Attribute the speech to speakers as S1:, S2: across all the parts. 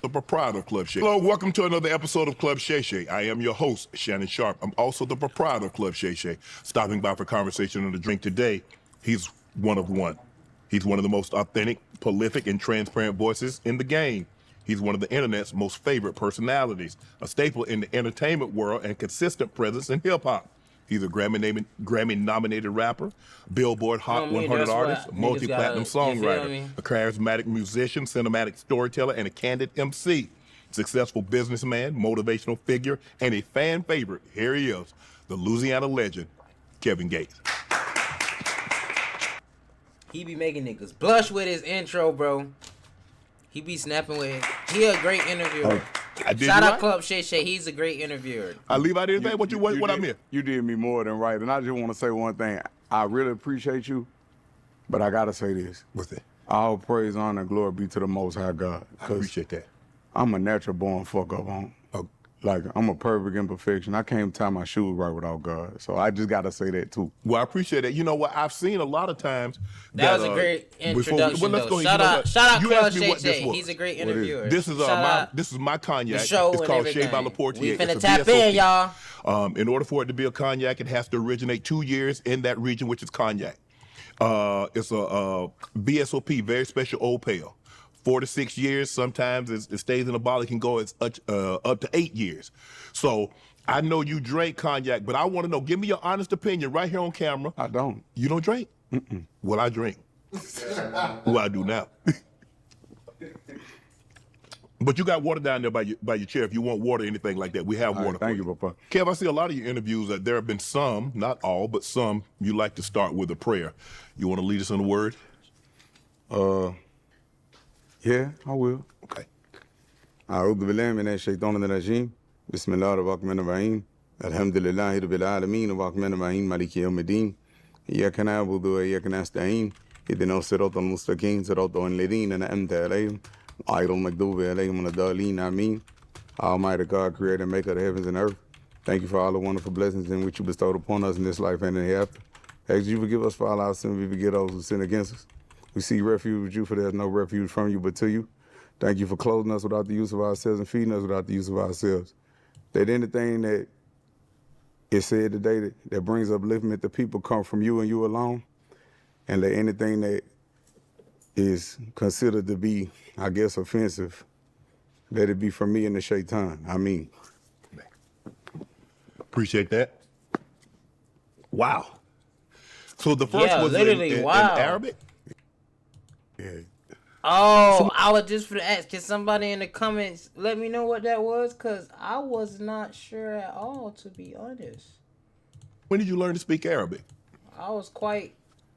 S1: the proprietor of Club Shay. Hello, welcome to another episode of Club Shay. I am your host, Shannon Sharp. I'm also the proprietor of Club Shay. Stopping by for conversation and a drink today. He's one of one. He's one of the most authentic, prolific, and transparent voices in the game. He's one of the internet's most favorite personalities, a staple in the entertainment world and consistent presence in hip-hop. He's a Grammy-nominated rapper, Billboard Hot 100 artist, multi-platinum songwriter, a charismatic musician, cinematic storyteller, and a candid MC. Successful businessman, motivational figure, and a fan favorite. Here he is, the Louisiana legend, Kevin Gates.
S2: He be making niggas blush with his intro, bro. He be snapping with it. He a great interviewer. Shout out Club Shay. He's a great interviewer.
S1: I leave out anything? What I meant?
S3: You did me more than right. And I just want to say one thing. I really appreciate you, but I got to say this.
S1: What's that?
S3: All praise, honor, and glory be to the Most High God.
S1: I appreciate that.
S3: I'm a natural born fuck up on. Like, I'm a perfect imperfection. I can't tie my shoes right without God. So I just got to say that, too.
S1: Well, I appreciate that. You know what? I've seen a lot of times
S2: that was a great introduction, Shout out Club Shay. He's a great interviewer.
S1: This is my cognac. It's called Shay by Laportier.
S2: We finna tap in, y'all.
S1: In order for it to be a cognac, it has to originate 2 years in that region, which is cognac. It's a VSOP, very special old pale. 4 to 6 years. Sometimes it stays in the bottle. It can go as up to 8 years. So I know you drink cognac, but I want to know. Give me your honest opinion right here on camera.
S3: I don't.
S1: You don't drink?
S3: Mm-mm.
S1: Well, I drink. Well, I do now. But you got water down there by your chair. If you want water or anything like that, we have water.
S3: Thank you, Papa.
S1: Kev, I see a lot of your interviews that there have been some, not all, but some, you like to start with a prayer. You want to lead us in a word?
S3: Yeah, I will.
S1: Okay.
S3: أعوذ بالله من الشيطان الرجيم بسم الله الرحمن الرحيم الحمد لله رب العالمين الرحمن الرحيم مالك يوم الدين إياك نعبد وإياك نستعين اهدنا الصراط المستقيم صراط الذين أنعمت عليهم غير المغضوب عليهم ولا الضالين آمين. Almighty God, creator and maker of the heavens and earth, thank you for all the wonderful blessings in which you bestowed upon us in this life and in the hereafter. Ask you forgive us for all our sins, we forgive those who sin against us. We seek refuge with you, for there is no refuge from you but to you. Thank you for clothing us without the use of ourselves and feeding us without the use of ourselves. That anything that is said today that brings upliftment to people come from you and you alone. And that anything that is considered to be, I guess, offensive, let it be from me and the shaitan. I mean.
S1: Appreciate that. Wow. So the first was in Arabic?
S3: Yeah.
S2: Oh, I was just for to ask. Can somebody in the comments let me know what that was? Because I was not sure at all, to be honest.
S1: When did you learn to speak Arabic?
S2: I was quite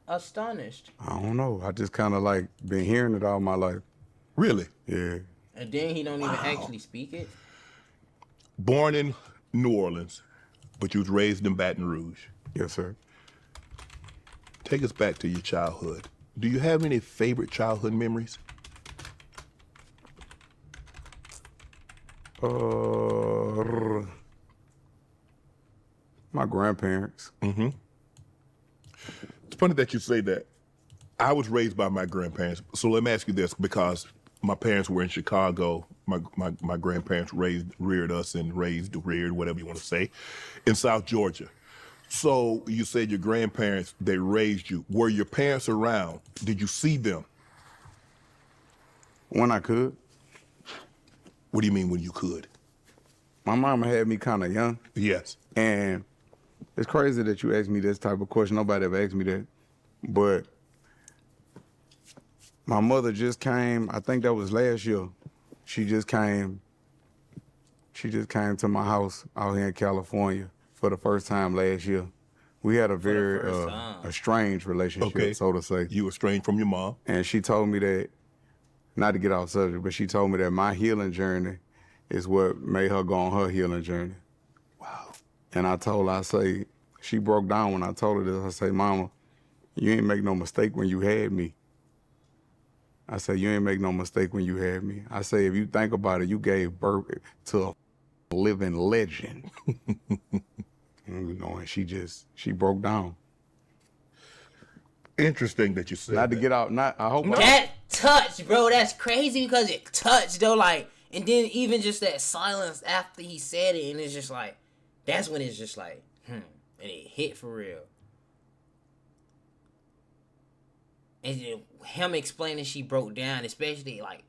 S2: astonished.
S3: I don't know. I just kind of like been hearing it all my life.
S1: Really?
S3: Yeah.
S2: And then he don't even actually speak it?
S1: Born in New Orleans, but you was raised in Baton Rouge.
S3: Yes, sir.
S1: Take us back to your childhood. Do you have any favorite childhood memories?
S3: My grandparents.
S1: Mm-hmm. It's funny that you say that. I was raised by my grandparents. So let me ask you this, because my parents were in Chicago. My grandparents reared us and reared, whatever you want to say, in South Georgia. So you said your grandparents, they raised you. Were your parents around? Did you see them?
S3: When I could.
S1: What do you mean when you could?
S3: My mama had me kind of young.
S1: Yes.
S3: And it's crazy that you asked me this type of question. Nobody ever asked me that. But my mother just came, I think that was last year. She just came to my house out here in California for the first time last year. We had a very estranged relationship, so to say.
S1: You estranged from your mom?
S3: And she told me that, not to get off subject, but she told me that my healing journey is what made her go on her healing journey.
S1: Wow.
S3: And I told her, I say, she broke down when I told her this. I say, Mama, you ain't make no mistake when you had me. I say, you ain't make no mistake when you had me. I say, if you think about it, you gave birth to a living legend. You know, and she broke down.
S1: Interesting that you said
S3: Not to get out, I hope.
S2: That touched, bro. That's crazy because it touched, though. Like, And then even just that silence after he said it, and it's just like, that's when it's just like, and it hit for real. And then him explaining she broke down, especially like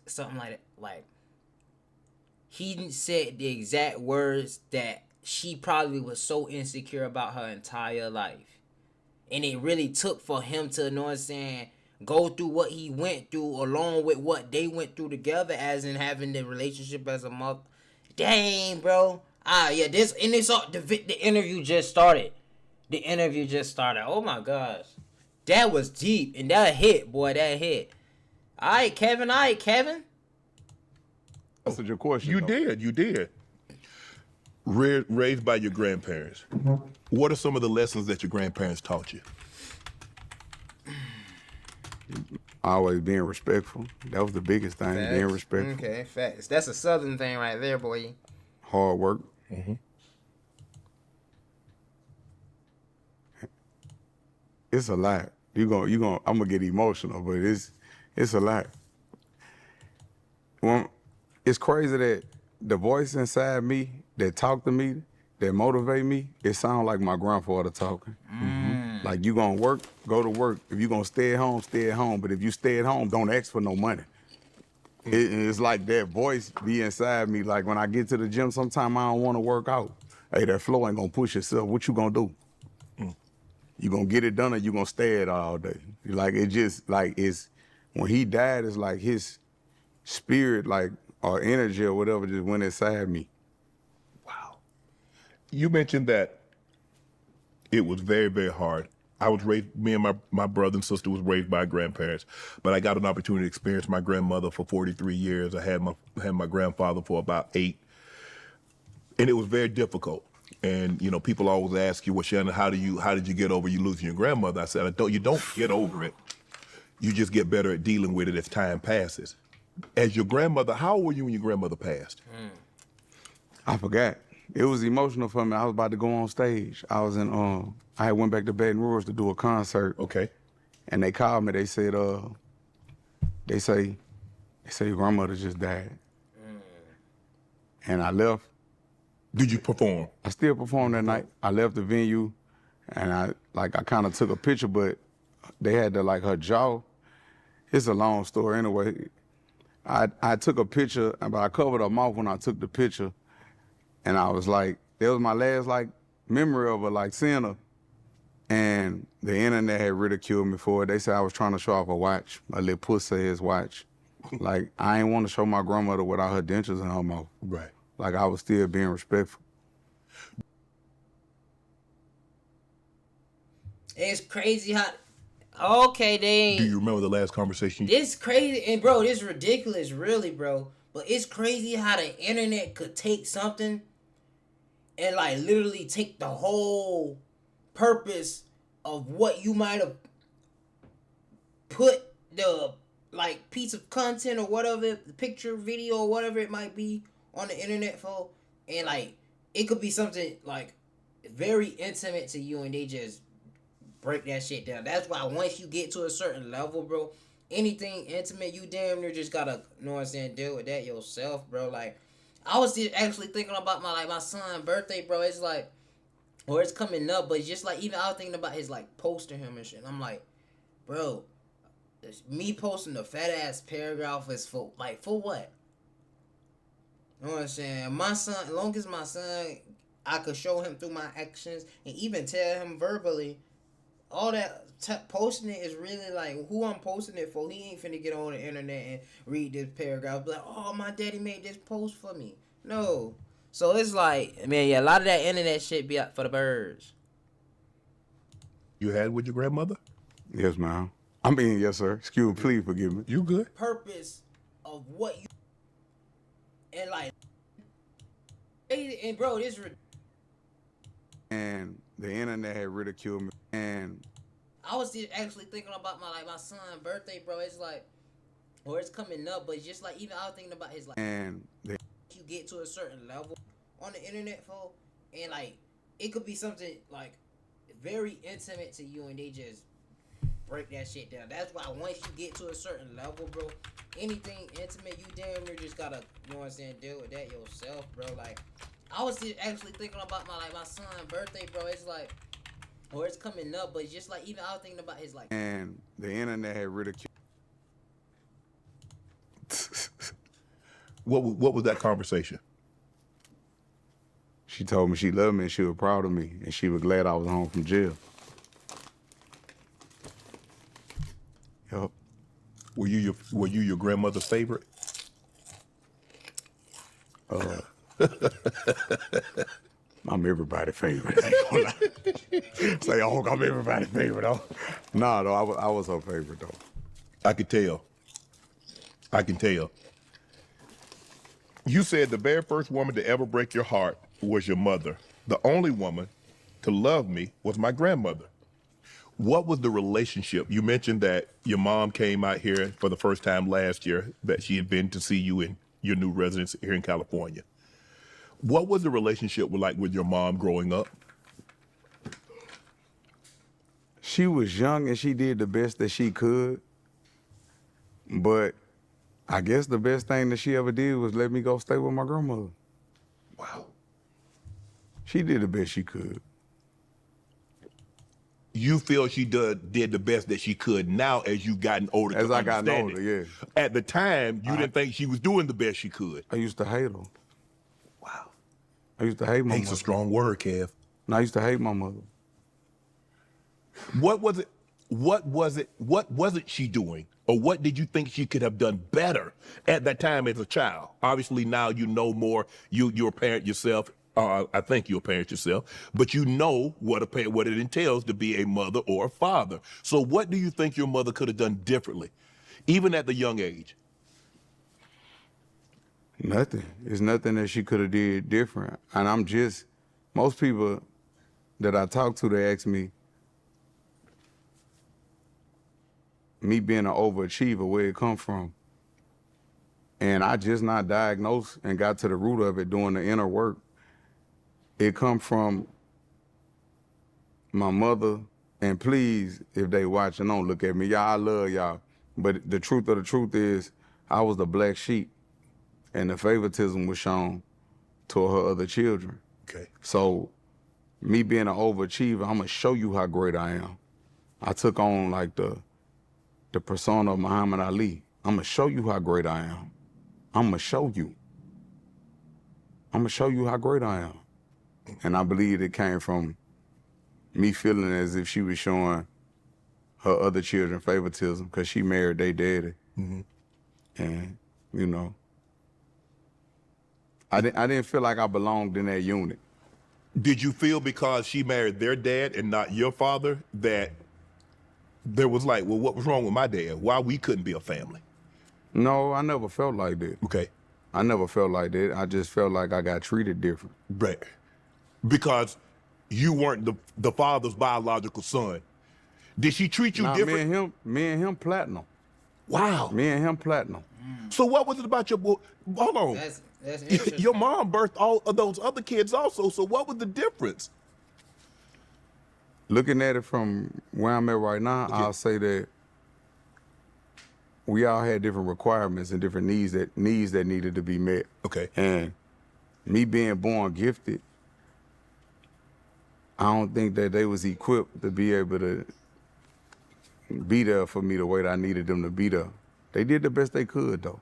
S2: something like he said the exact words that she probably was so insecure about her entire life. And it really took for him to, you know what I'm saying, go through what he went through along with what they went through together, as in having the relationship as a mother. Dang, bro. Yeah, this, and it's all, the interview just started. The interview just started. Oh my gosh. That was deep, and that hit, boy, that hit. All right, Kevin.
S3: That's your question.
S1: You did. Raised by your grandparents. What are some of the lessons that your grandparents taught you?
S3: Always being respectful. That was the biggest thing,
S2: Facts.
S3: being respectful.
S2: Okay, facts. That's a Southern thing right there, boy.
S3: Hard work. It's a lot. I'm gonna get emotional, but it's a lot. Well, it's crazy that the voice inside me that talk to me, that motivate me, it sounds like my grandfather talking. Like, you gonna work, go to work. If you gonna stay at home, stay at home. But if you stay at home, don't ask for no money. It's like that voice be inside me. Like, when I get to the gym, sometimes I don't want to work out. Hey, that flow ain't gonna push yourself. What you gonna do? You gonna get it done, or you gonna stay at all day? Like, it just, like, it's, when he died, it's like his spirit, like, or energy or whatever just went inside me.
S1: Wow. You mentioned that it was very, very hard. I was raised, me and my brother and sister was raised by grandparents, but I got an opportunity to experience my grandmother for 43 years. I had my grandfather for about 8, and it was very difficult. And, you know, people always ask you, well, Shannon, how did you get over you losing your grandmother? I said, you don't get over it. You just get better at dealing with it as time passes. As your grandmother, how old were you when your grandmother passed?
S3: I forgot. It was emotional for me. I was about to go on stage. I was in, I had went back to Baton Rouge to do a concert.
S1: Okay.
S3: And they called me. They said, they say your grandmother just died. And I left.
S1: Did you perform?
S3: I still performed that night. I left the venue, and I kind of took a picture, but they had her jaw. It's a long story anyway. I took a picture, but I covered her mouth when I took the picture, and I was like, that was my last memory of her, seeing her. And the internet had ridiculed me for it. They said I was trying to show off a watch, a little pussy-ass watch. Like, I ain't want to show my grandmother without her dentures in her mouth.
S1: Right.
S3: Like, I was still being respectful.
S2: It's crazy how. Okay,
S1: Do you remember the last conversation?
S2: This crazy, and bro, this ridiculous, really, bro. But it's crazy how the internet could take something and literally take the whole purpose of what you might have put the piece of content or whatever, the picture, video, or whatever it might be on the internet for, and it could be something very intimate to you, and they just break that shit down. That's why once you get to a certain level, bro, anything intimate, you damn near just gotta, you know what I'm saying, deal with that yourself, bro. I was just actually thinking about my son's birthday, bro. It's or it's coming up, but just even I was thinking about his posting him and shit. I'm like, bro, me posting a fat ass paragraph is for what? You know what I'm saying? My son, as long as my son, I could show him through my actions and even tell him verbally, all that posting it is really who I'm posting it for. He ain't finna get on the internet and read this paragraph, be like, oh, my daddy made this post for me. No. So it's a lot of that internet shit be out for the birds.
S1: You had with your grandmother?
S3: Yes, ma'am. I mean, yes, sir. Excuse me, please forgive me.
S1: You good?
S2: Purpose of what you and and bro, this
S3: and the internet had ridiculed me, and
S2: I was just actually thinking about my son's birthday, bro. It's or it's coming up, but just even I was thinking about his
S3: and
S2: you get to a certain level on the internet for, and it could be something very intimate to you, and they just break that shit down. That's why once you get to a certain level, bro, anything intimate, you damn near just gotta, you know what I'm saying, deal with that yourself, bro. Like, I was just actually thinking about my son's birthday, bro. It's like, or it's coming up, but it's just like, even I was thinking about his, like,
S3: And the internet had ridiculed.
S1: What was that conversation?
S3: She told me she loved me and she was proud of me and she was glad I was home from jail. Yup.
S1: Were you your grandmother's favorite?
S3: I'm everybody's favorite. I ain't gonna lie. Say, oh, I'm everybody's favorite, though. Nah, though, I was her favorite, though.
S1: I could tell. I can tell. You said the very first woman to ever break your heart was your mother. The only woman to love me was my grandmother. What was the relationship? You mentioned that your mom came out here for the first time last year, that she had been to see you in your new residence here in California. What was the relationship like with your mom growing up?
S3: She was young and she did the best that she could. But I guess the best thing that she ever did was let me go stay with my grandmother.
S1: Wow.
S3: She did the best she could.
S1: You feel she did the best that she could now as you've gotten older?
S3: As
S1: to
S3: I got
S1: understand
S3: older,
S1: it.
S3: yeah.
S1: At the time, you didn't think she was doing the best she could.
S3: I used to hate her.
S1: Wow.
S3: I used to hate my
S1: Hate's
S3: mother.
S1: a strong word, Kev.
S3: And I used to hate my mother.
S1: What was it? What wasn't she doing? Or what did you think she could have done better at that time as a child? Obviously now you know more. You're a parent yourself. I think you're a parent yourself, but you know what it entails to be a mother or a father. So what do you think your mother could have done differently, even at the young age?
S3: Nothing. It's nothing that she could have did different. And most people that I talk to, they ask me being an overachiever, where it come from. And I just not diagnosed and got to the root of it doing the inner work. It come from my mother, and please, if they watching, don't look at me. Y'all, I love y'all. But the truth of the truth is, I was the black sheep, and the favoritism was shown to her other children.
S1: Okay.
S3: So, me being an overachiever, I'm gonna show you how great I am. I took on like the persona of Muhammad Ali. I'm gonna show you how great I am. I'm gonna show you. I'm gonna show you how great I am. And I believe it came from me feeling as if she was showing her other children favoritism because she married their daddy. Mm-hmm. And, you know, I didn't feel like I belonged in that unit.
S1: Did you feel because she married their dad and not your father that there was like, well, what was wrong with my dad? Why we couldn't be a family?
S3: No, I never felt like that.
S1: Okay.
S3: I never felt like that. I just felt like I got treated different.
S1: Right. Because you weren't the father's biological son. Did she treat you different?
S3: Me and him platinum.
S1: Wow.
S3: Me and him platinum.
S1: So what was it about your, hold on.
S2: That's interesting.
S1: Your mom birthed all of those other kids also, so what was the difference?
S3: Looking at it from where I'm at right now, I'll say that we all had different requirements and different needs that needed to be met.
S1: Okay.
S3: And me being born gifted, I don't think that they was equipped to be able to be there for me the way that I needed them to be there. They did the best they could, though.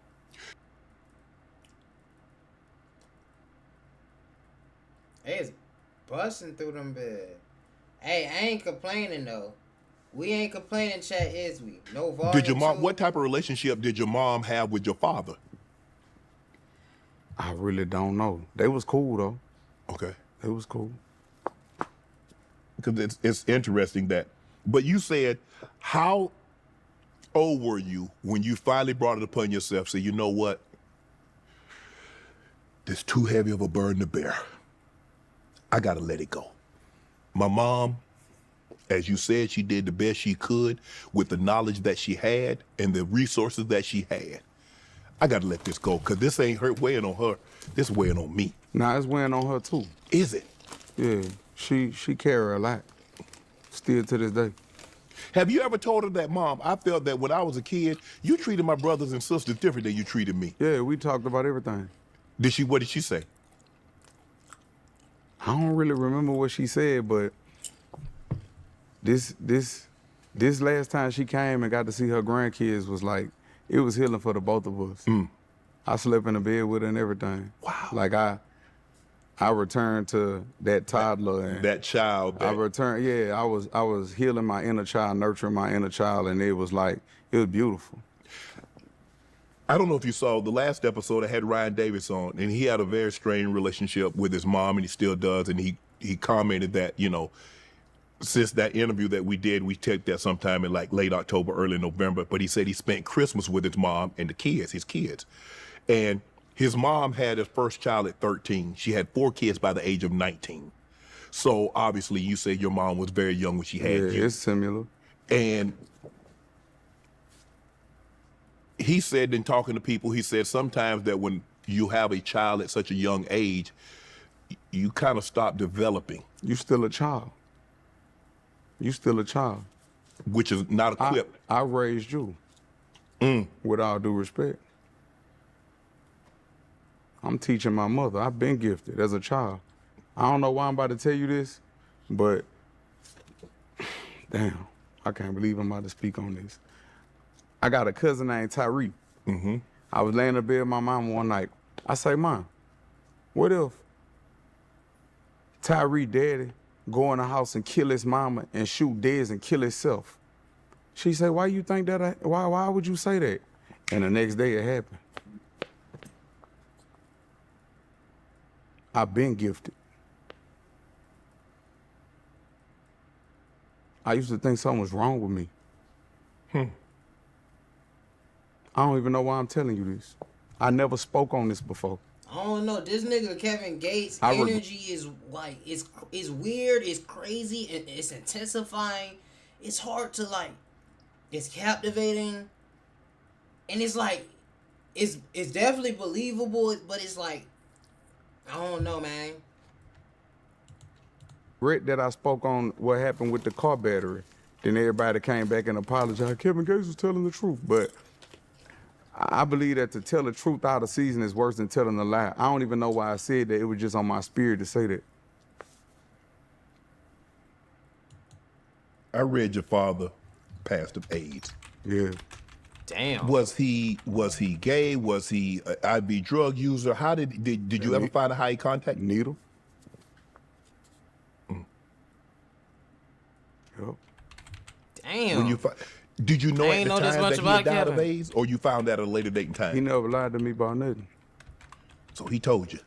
S2: They was busting through them bed. Hey, I ain't complaining though. We ain't complaining, chat, is we? No volume.
S1: Did your mom, what type of relationship did your mom have with your father?
S3: I really don't know. They was cool, though.
S1: Okay.
S3: They was cool.
S1: Because it's interesting that, but you said, how old were you when you finally brought it upon yourself, say, you know what? This too heavy of a burden to bear. I gotta let it go. My mom, as you said, she did the best she could with the knowledge that she had and the resources that she had. I gotta let this go, because this ain't her weighing on her, this weighing on me.
S3: Nah, it's weighing on her too.
S1: Is it?
S3: Yeah, she carry a lot, still to this day.
S1: Have you ever told her that, Mom, I felt that when I was a kid, you treated my brothers and sisters different than you treated me?
S3: Yeah, we talked about everything.
S1: What did she say?
S3: I don't really remember what she said, but this last time she came and got to see her grandkids was like, it was healing for the both of us. I slept in the bed with her and everything.
S1: Wow.
S3: Like I returned to that toddler and
S1: That child.
S3: I returned. Yeah, I was healing my inner child, nurturing my inner child, and it was beautiful.
S1: I don't know if you saw the last episode. I had Ryan Davis on, and he had a very strained relationship with his mom, and he still does. And he commented that, you know, since that interview that we did, we took that sometime in like late October, early November. But he said he spent Christmas with his mom and his kids. And his mom had his first child at 13. She had 4 kids by the age of 19. So obviously you say your mom was very young when she had you.
S3: Yeah, it's similar.
S1: And he said in talking to people, he said sometimes that when you have a child at such a young age, you kind of stop developing.
S3: You still a child. You still a child.
S1: Which is not equipped.
S3: I raised you. With all due respect. I'm teaching my mother. I've been gifted as a child. I don't know why I'm about to tell you this, but damn, I can't believe I'm about to speak on this. I got a cousin named Tyree. I was laying in bed with my mom one night. I say, Mom, what if Tyree daddy go in the house and kill his mama and shoot Dez and kill himself? She say, why you think that? Why would you say that? And the next day it happened. I've been gifted. I used to think something was wrong with me. I don't even know why I'm telling you this. I never spoke on this before.
S2: I don't know. This nigga Kevin Gates' energy is like it's weird, it's crazy, and it's intensifying. It's hard to like. It's captivating, and it's like, it's definitely believable, but it's like, I don't know, man.
S3: Regret that I spoke on what happened with the car battery. Then everybody came back and apologized. Kevin Gates was telling the truth, but I believe that to tell the truth out of season is worse than telling a lie. I don't even know why I said that. It was just on my spirit to say that.
S1: I read your father passed of AIDS.
S3: Yeah.
S2: Damn.
S1: Was he gay? Was he an IV drug user? How did you ever find out how he contacted?
S3: Needle. Yep.
S2: Damn.
S1: When you did you know
S2: I
S1: at
S2: ain't
S1: the
S2: know this
S1: time
S2: much
S1: that he
S2: about
S1: had died of
S2: Kevin.
S1: AIDS, or you found that at a later date in time?
S3: He never lied to me about nothing.
S1: So he told you.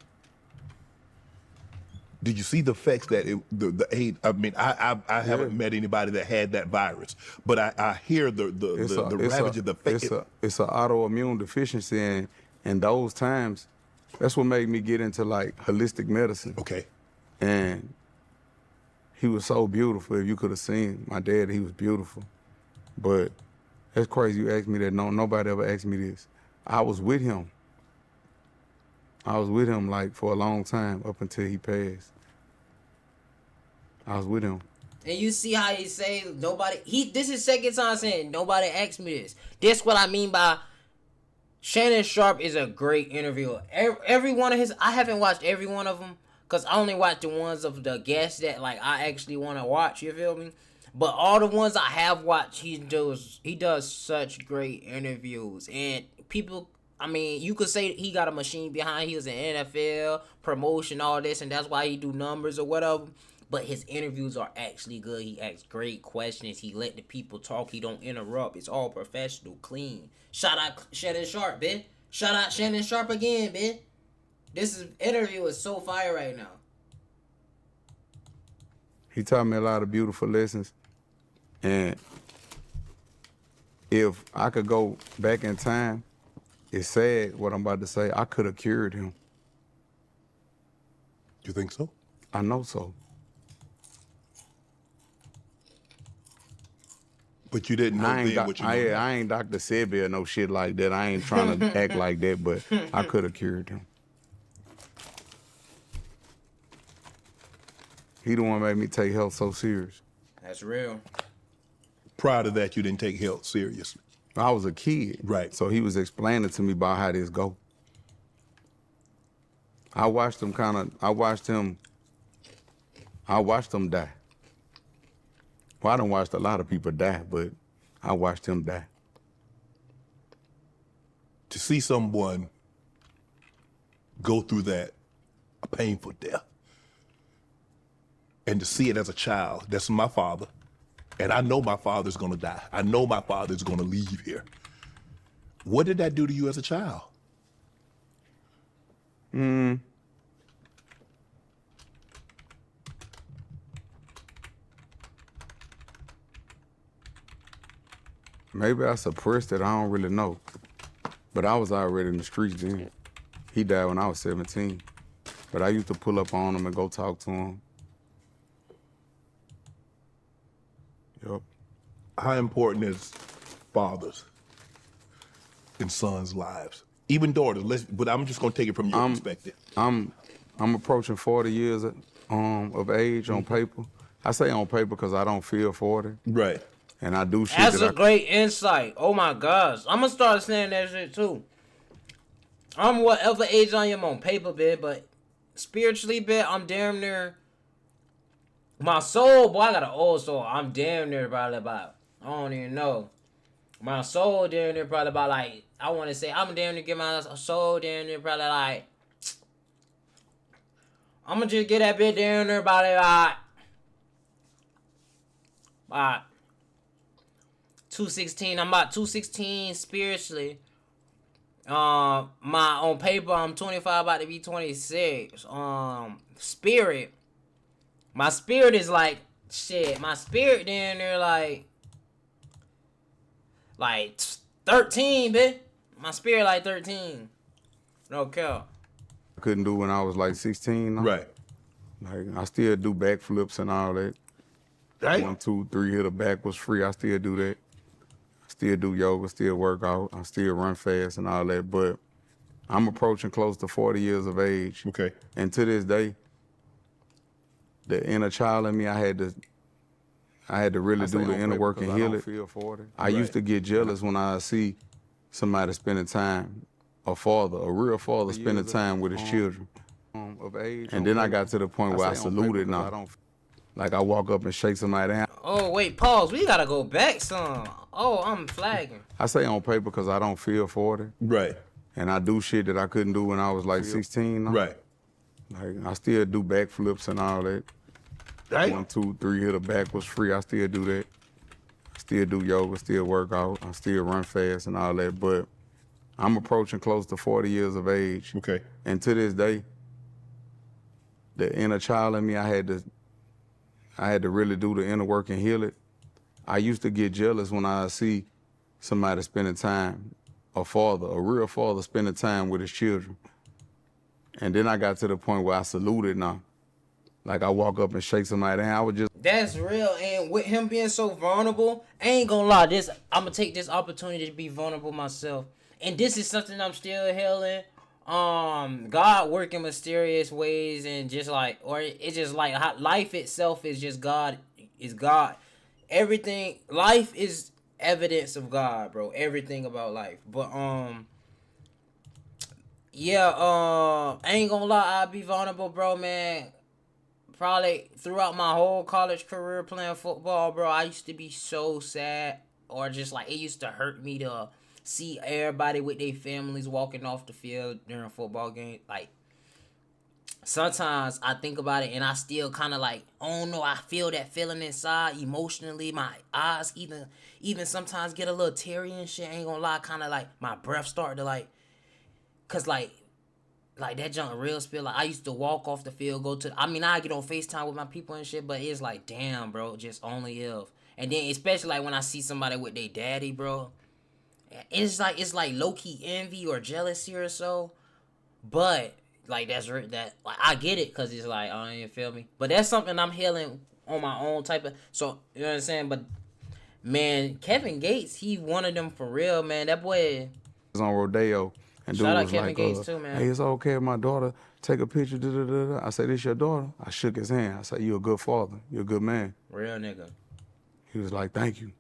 S1: Did you see the effects that the AIDS? I mean, I haven't met anybody that had that virus, but I hear the ravage of the effect.
S3: It's an autoimmune deficiency, and those times, that's what made me get into like holistic medicine.
S1: Okay.
S3: And he was so beautiful. If you could have seen my dad, he was beautiful. But that's crazy you asked me that. No, nobody ever asked me this. I was with him. I was with him like for a long time up until he passed. I was with him.
S2: And you see how he say nobody. This is second time saying nobody asked me this. This what I mean by Shannon Sharpe is a great interviewer. Every one of his, I haven't watched every one of them because I only watch the ones of the guests that like I actually want to watch. You feel me? But all the ones I have watched, he does such great interviews. And people, I mean, you could say he got a machine behind. He was in NFL, promotion, all this, and that's why he do numbers or whatever. But his interviews are actually good. He asks great questions. He let the people talk. He don't interrupt. It's all professional, clean. Shout out Shannon Sharpe, bitch. Shout out Shannon Sharpe again, bitch. Interview is so fire right now.
S3: He taught me a lot of beautiful lessons. And if I could go back in time, it's sad what I'm about to say, I could have cured him.
S1: You think so?
S3: I know so.
S1: But you didn't know then what you know now.
S3: I ain't Dr. Sebi or no shit like that. I ain't trying to act like that, but I could have cured him. He the one made me take health so serious.
S2: That's real.
S1: Prior to that, you didn't take health seriously.
S3: I was a kid.
S1: Right.
S3: So he was explaining to me about how this go. I watched him die. Well, I done watched a lot of people die, but I watched him die.
S1: To see someone go through that, a painful death, and to see it as a child, that's my father, and I know my father's gonna die. I know my father's gonna leave here. What did that do to you as a child?
S3: Maybe I suppressed it, I don't really know. But I was already in the streets then. He died when I was 17. But I used to pull up on him and go talk to him. Yup.
S1: How important is fathers in sons' lives? Even daughters, but I'm just gonna take it from your perspective.
S3: I'm approaching 40 years of age on paper. I say on paper because I don't feel 40.
S1: Right.
S3: And I do shit
S2: That's
S3: that
S2: a great insight. Oh my gosh. I'm gonna start saying that shit too. I'm whatever age I am on paper, bit, but spiritually, bit, I'm damn near. My soul, boy, I got an old soul. I'm damn near probably about, I don't even know. My soul damn near probably about like, I want to say, I'm damn near get my soul damn near probably like, I'm gonna just get that bit down there about 216. I'm about 216 spiritually. My on paper I'm 25, about to be 26. Spirit. My spirit is like shit. My spirit down there like 13, bitch. My spirit like 13. No cap.
S3: I couldn't do when I was like 16. No?
S1: Right.
S3: Like I still do backflips and all that.
S1: Right.
S3: 1, 2, 3 hit a back was free. I still do that. I still do yoga, still work out. I still run fast and all that. But I'm approaching close to 40 years of age.
S1: Okay.
S3: And to this day, the inner child in me, I had to really do the inner work and heal it. I used to get jealous when I see somebody spending time, a real father spending time with his children. And then I got to the point where I saluted now. Like I walk up and shake somebody down.
S2: Oh wait, pause. We gotta go back some. Oh, I'm flagging.
S3: I say on paper because I don't feel 40.
S1: Right.
S3: And I do shit that I couldn't do when I was like 16. No?
S1: Right.
S3: Like I still do backflips and all that.
S1: Right.
S3: 1, 2, 3 hit a back was free. I still do that. I still do yoga, still work out. I still run fast and all that. But I'm approaching close to 40 years of age.
S1: Okay.
S3: And to this day, the inner child in me, I had to really do the inner work and heal it. I used to get jealous when I see somebody spending time, a real father spending time with his children. And then I got to the point where I saluted now. Like I walk up and shake somebody down. I would just.
S2: That's real, and with him being so vulnerable, I ain't gonna lie. I'm gonna take this opportunity to be vulnerable myself, and this is something I'm still healing. God working mysterious ways, and just like, or it's just like how life itself is just God. Is God. Everything, life is evidence of God, bro. Everything about life, but yeah, I ain't gonna lie. I'll be vulnerable, bro, man. Probably throughout my whole college career playing football, bro, I used to be so sad, or just like it used to hurt me to see everybody with their families walking off the field during football games. Like sometimes I think about it and I still kind of like, oh no, I feel that feeling inside emotionally. My eyes even sometimes get a little teary and shit. I ain't gonna lie, kind of like my breath start to like, cause like that junk real spill. Like I used to walk off the field, I get on FaceTime with my people and shit, but it's like, damn, bro, just only if. And then especially like when I see somebody with their daddy, bro, it's like low key envy or jealousy or so. But like that like I get it, cause it's like, I don't even feel me. But that's something I'm healing on my own type of. So you know what I'm saying. But man, Kevin Gates, he one of them for real, man. That boy
S3: was on Rodeo. And dude
S2: shout out
S3: was
S2: Kevin
S3: like,
S2: Gates too, man.
S3: hey, it's okay if my daughter take a picture. Da, da, da, da. I say, this your daughter? I shook his hand. I said, you a good father. You're a good man.
S2: Real nigga.
S3: He was like, thank you.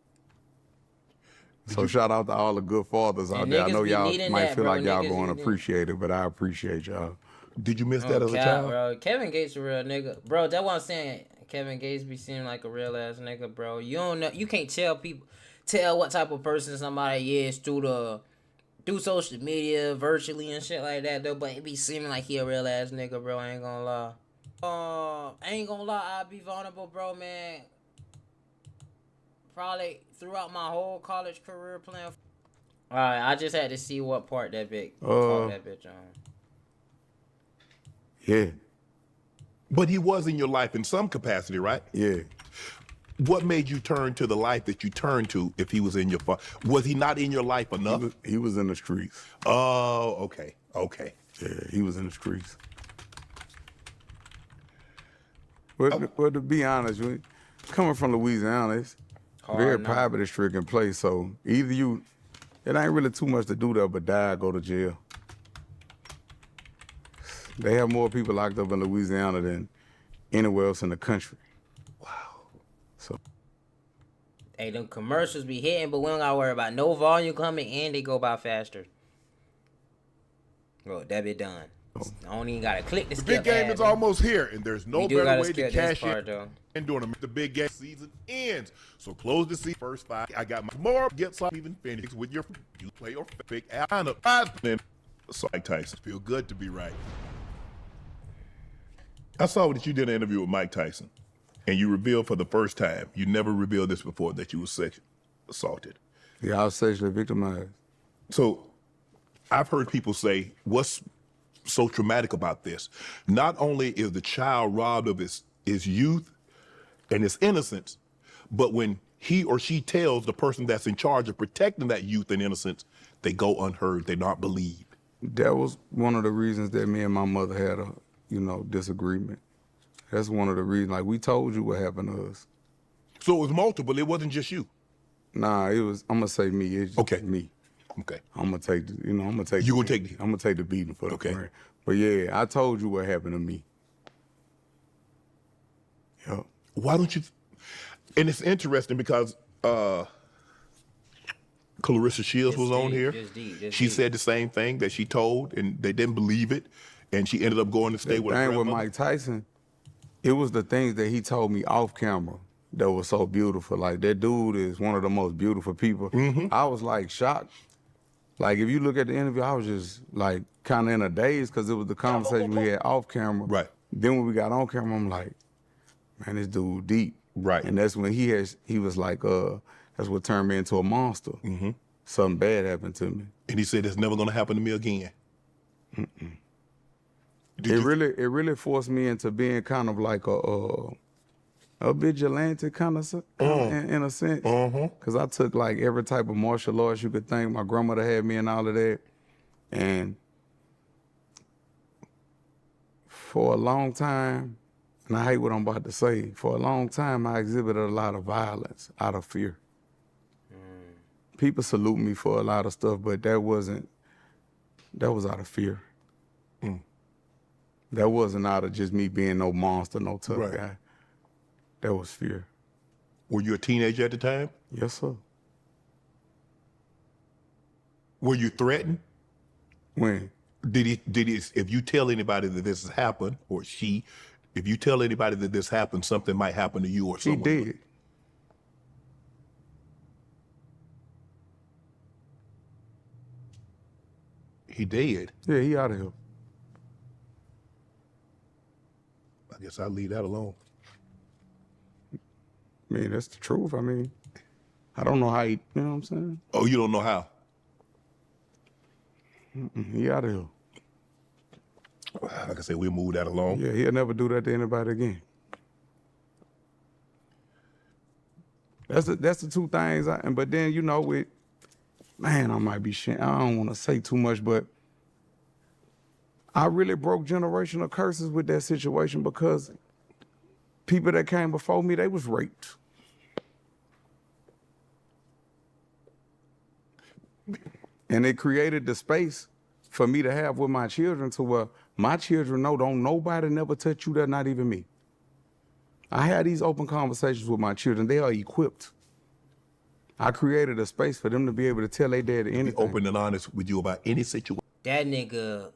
S3: So shout out to all the good fathers out
S2: And
S3: there. I
S2: niggas
S3: know
S2: be
S3: y'all
S2: needing
S3: might
S2: that,
S3: feel
S2: bro.
S3: like y'all
S2: Niggas
S3: going to
S2: be
S3: appreciate it, but I appreciate y'all.
S1: Did you miss that as a
S2: Cap,
S1: child?
S2: bro. Kevin Gates a real nigga, bro. That's what I'm saying. Kevin Gates be seeming like a real ass nigga, bro. You don't know. You can't tell what type of person somebody is through social media, virtually and shit like that, though. But it be seeming like he a real ass nigga, bro. I ain't gonna lie. I ain't gonna lie. I be vulnerable, bro, man. Probably throughout my whole college career playing. All right, I just had to see what part that caught that bitch on.
S3: Yeah,
S1: But he was in your life in some capacity, right?
S3: yeah.
S1: What made you turn to the life that you turned to if he was in your was he not in your life enough?
S3: He was in the streets.
S1: Oh, okay.
S3: Yeah, he was in the streets. Well, to be honest, coming from Louisiana, it's very poverty-stricken place. So either it ain't really too much to do there but die or go to jail. They have more people locked up in Louisiana than anywhere else in the country.
S1: Wow.
S3: So.
S2: Hey, them commercials be hitting, but we don't gotta worry about no volume coming and they go by faster. Bro, that be done. I don't even gotta click the
S1: The
S2: skip
S1: big game
S2: ad,
S1: is
S2: man.
S1: almost here, and there's no
S2: You do
S1: better
S2: gotta
S1: way to
S2: skip this
S1: cash
S2: part,
S1: in
S2: though.
S1: and doing the big game season ends. So close the season first 5. I got more. Get some even finish with your you play or pick out. So Mike Tyson, feel good to be right. I saw that you did an interview with Mike Tyson, and you revealed for the first time, you never revealed this before, that you were sexually assaulted.
S3: Yeah, I was sexually victimized.
S1: So I've heard people say, what's so traumatic about this? Not only is the child robbed of his youth and his innocence, but when he or she tells the person that's in charge of protecting that youth and innocence, they go unheard, they're not believed.
S3: That was one of the reasons that me and my mother had a, disagreement. That's one of the reasons. Like, we told you what happened to us.
S1: So it was multiple, it wasn't just you.
S3: Nah, it was, I'm gonna say me. It's just
S1: Okay.
S3: me.
S1: Okay.
S3: I'm gonna take the, I'm gonna take.
S1: You gonna take
S3: I'm gonna take the beating for the
S1: Okay.
S3: friend. But yeah, I told you what happened to me. Yep.
S1: Why don't you, and it's interesting because Clarissa Shields was on here. She said the same thing that she told, and they didn't believe it, and she ended up going to stay
S3: The
S1: with her
S3: thing with
S1: grandmother.
S3: Mike Tyson, it was the things that he told me off camera that was so beautiful. Like, that dude is one of the most beautiful people. I was like shocked. Like, if you look at the interview, I was just like kind of in a daze because it was the conversation we had off camera.
S1: Right.
S3: Then when we got on camera, I'm like, man, this dude deep.
S1: Right.
S3: And that's when he was like, that's what turned me into a monster. Something bad happened to me.
S1: And he said, it's never gonna happen to me again.
S3: It really forced me into being kind of like a vigilante kind of in a sense. Because I took like every type of martial arts you could think. My grandmother had me and all of that. And for a long time, and I hate what I'm about to say, for a long time I exhibited a lot of violence out of fear. People salute me for a lot of stuff, but that was out of fear. That wasn't out of just me being no monster, no tough guy. That was fear.
S1: Were you a teenager at the time?
S3: Yes, sir.
S1: Were you threatened?
S3: When?
S1: Did he, if you tell anybody that this has happened, or if you tell anybody that this happened, something might happen to you or
S3: He
S1: someone?
S3: did.
S1: He did?
S3: Yeah, he out of here.
S1: I guess I'll leave that alone.
S3: I mean, that's the truth. I mean, I don't know how he, you know what I'm saying?
S1: Oh, you don't know how?
S3: He out of here.
S1: Like I said, we'll move that along.
S3: Yeah, he'll never do that to anybody again. That's the two things. But then, man, I might be shit. I don't want to say too much, but I really broke generational curses with that situation because people that came before me, they was raped. And it created the space for me to have with my children to where my children know don't nobody never touch you, that not even me. I had these open conversations with my children. They are equipped. I created a space for them to be able to tell their dad
S1: Be
S3: anything.
S1: open and honest with you about any situation.
S2: That nigga,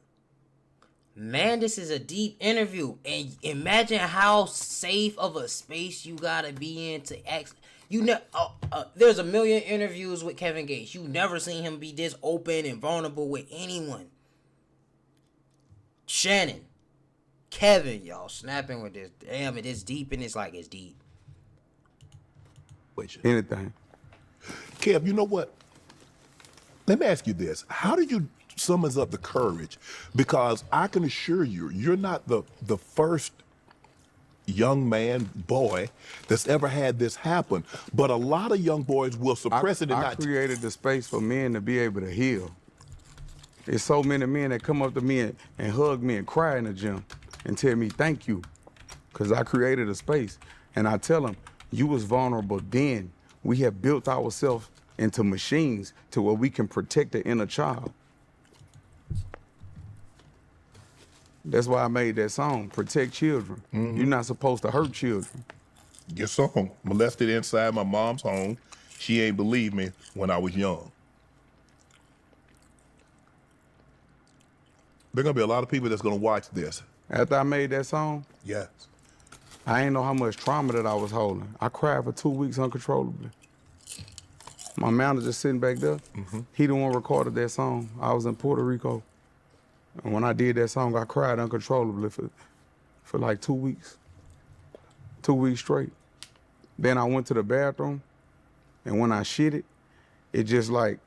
S2: man, this is a deep interview. And imagine how safe of a space you gotta be in to ask. There's a million interviews with Kevin Gates. You never seen him be this open and vulnerable with anyone. Shannon, Kevin, y'all snapping with this. Damn, it is deep, and it's like it's deep.
S3: Anything.
S1: Kev, you know what? Let me ask you this. How do you summons up the courage? Because I can assure you, you're not the first young man, boy, that's ever had this happen. But a lot of young boys will suppress it and
S3: I
S1: not.
S3: created the space for men to be able to heal. There's so many men that come up to me and hug me and cry in the gym and tell me thank you, because I created a space. And I tell them, you was vulnerable then. We have built ourselves into machines to where we can protect the inner child. That's why I made that song, Protect Children.
S1: Mm-hmm.
S3: You're not supposed to hurt children.
S1: Your song, molested inside my mom's home. She ain't believe me when I was young. There are gonna be a lot of people that's gonna watch this.
S3: After I made that song,
S1: Yes.
S3: I ain't know how much trauma that I was holding. I cried for 2 weeks uncontrollably. My manager sitting back there, he the one recorded that song. I was in Puerto Rico. And when I did that song, I cried uncontrollably for like 2 weeks. 2 weeks straight. Then I went to the bathroom, and when I shit it, it just like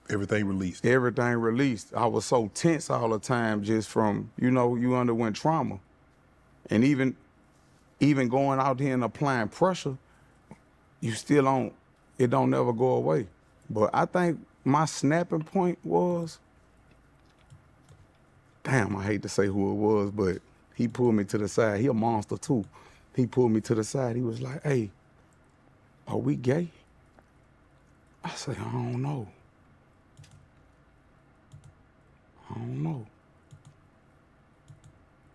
S1: Everything released.
S3: everything released. I was so tense all the time just from, you underwent trauma. And even going out here and applying pressure, you still it don't never go away. But I think my snapping point was, damn, I hate to say who it was, but he pulled me to the side. He a monster too. He pulled me to the side. He was like, hey, are we gay? I said, I don't know.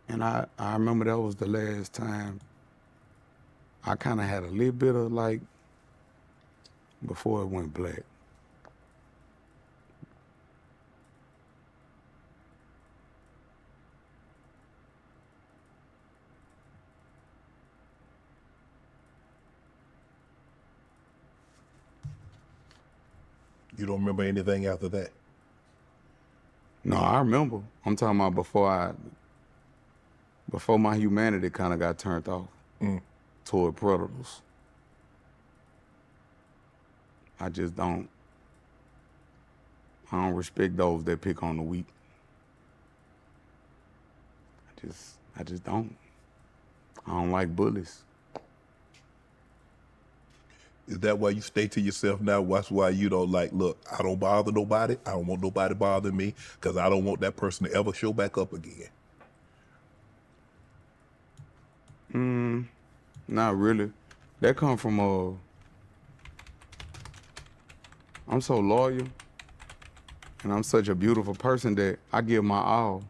S3: And I remember that was the last time I kind of had a little bit of like, before it went black.
S1: You don't remember anything after that?
S3: No, I remember. I'm talking about before my humanity kind of got turned off toward predators. I don't respect those that pick on the weak. I just don't. I don't like bullies.
S1: Is that why you stay to yourself now? That's why you don't look, I don't bother nobody. I don't want nobody bothering me because I don't want that person to ever show back up again.
S3: Not really. That come from I'm so loyal and I'm such a beautiful person that I give my all.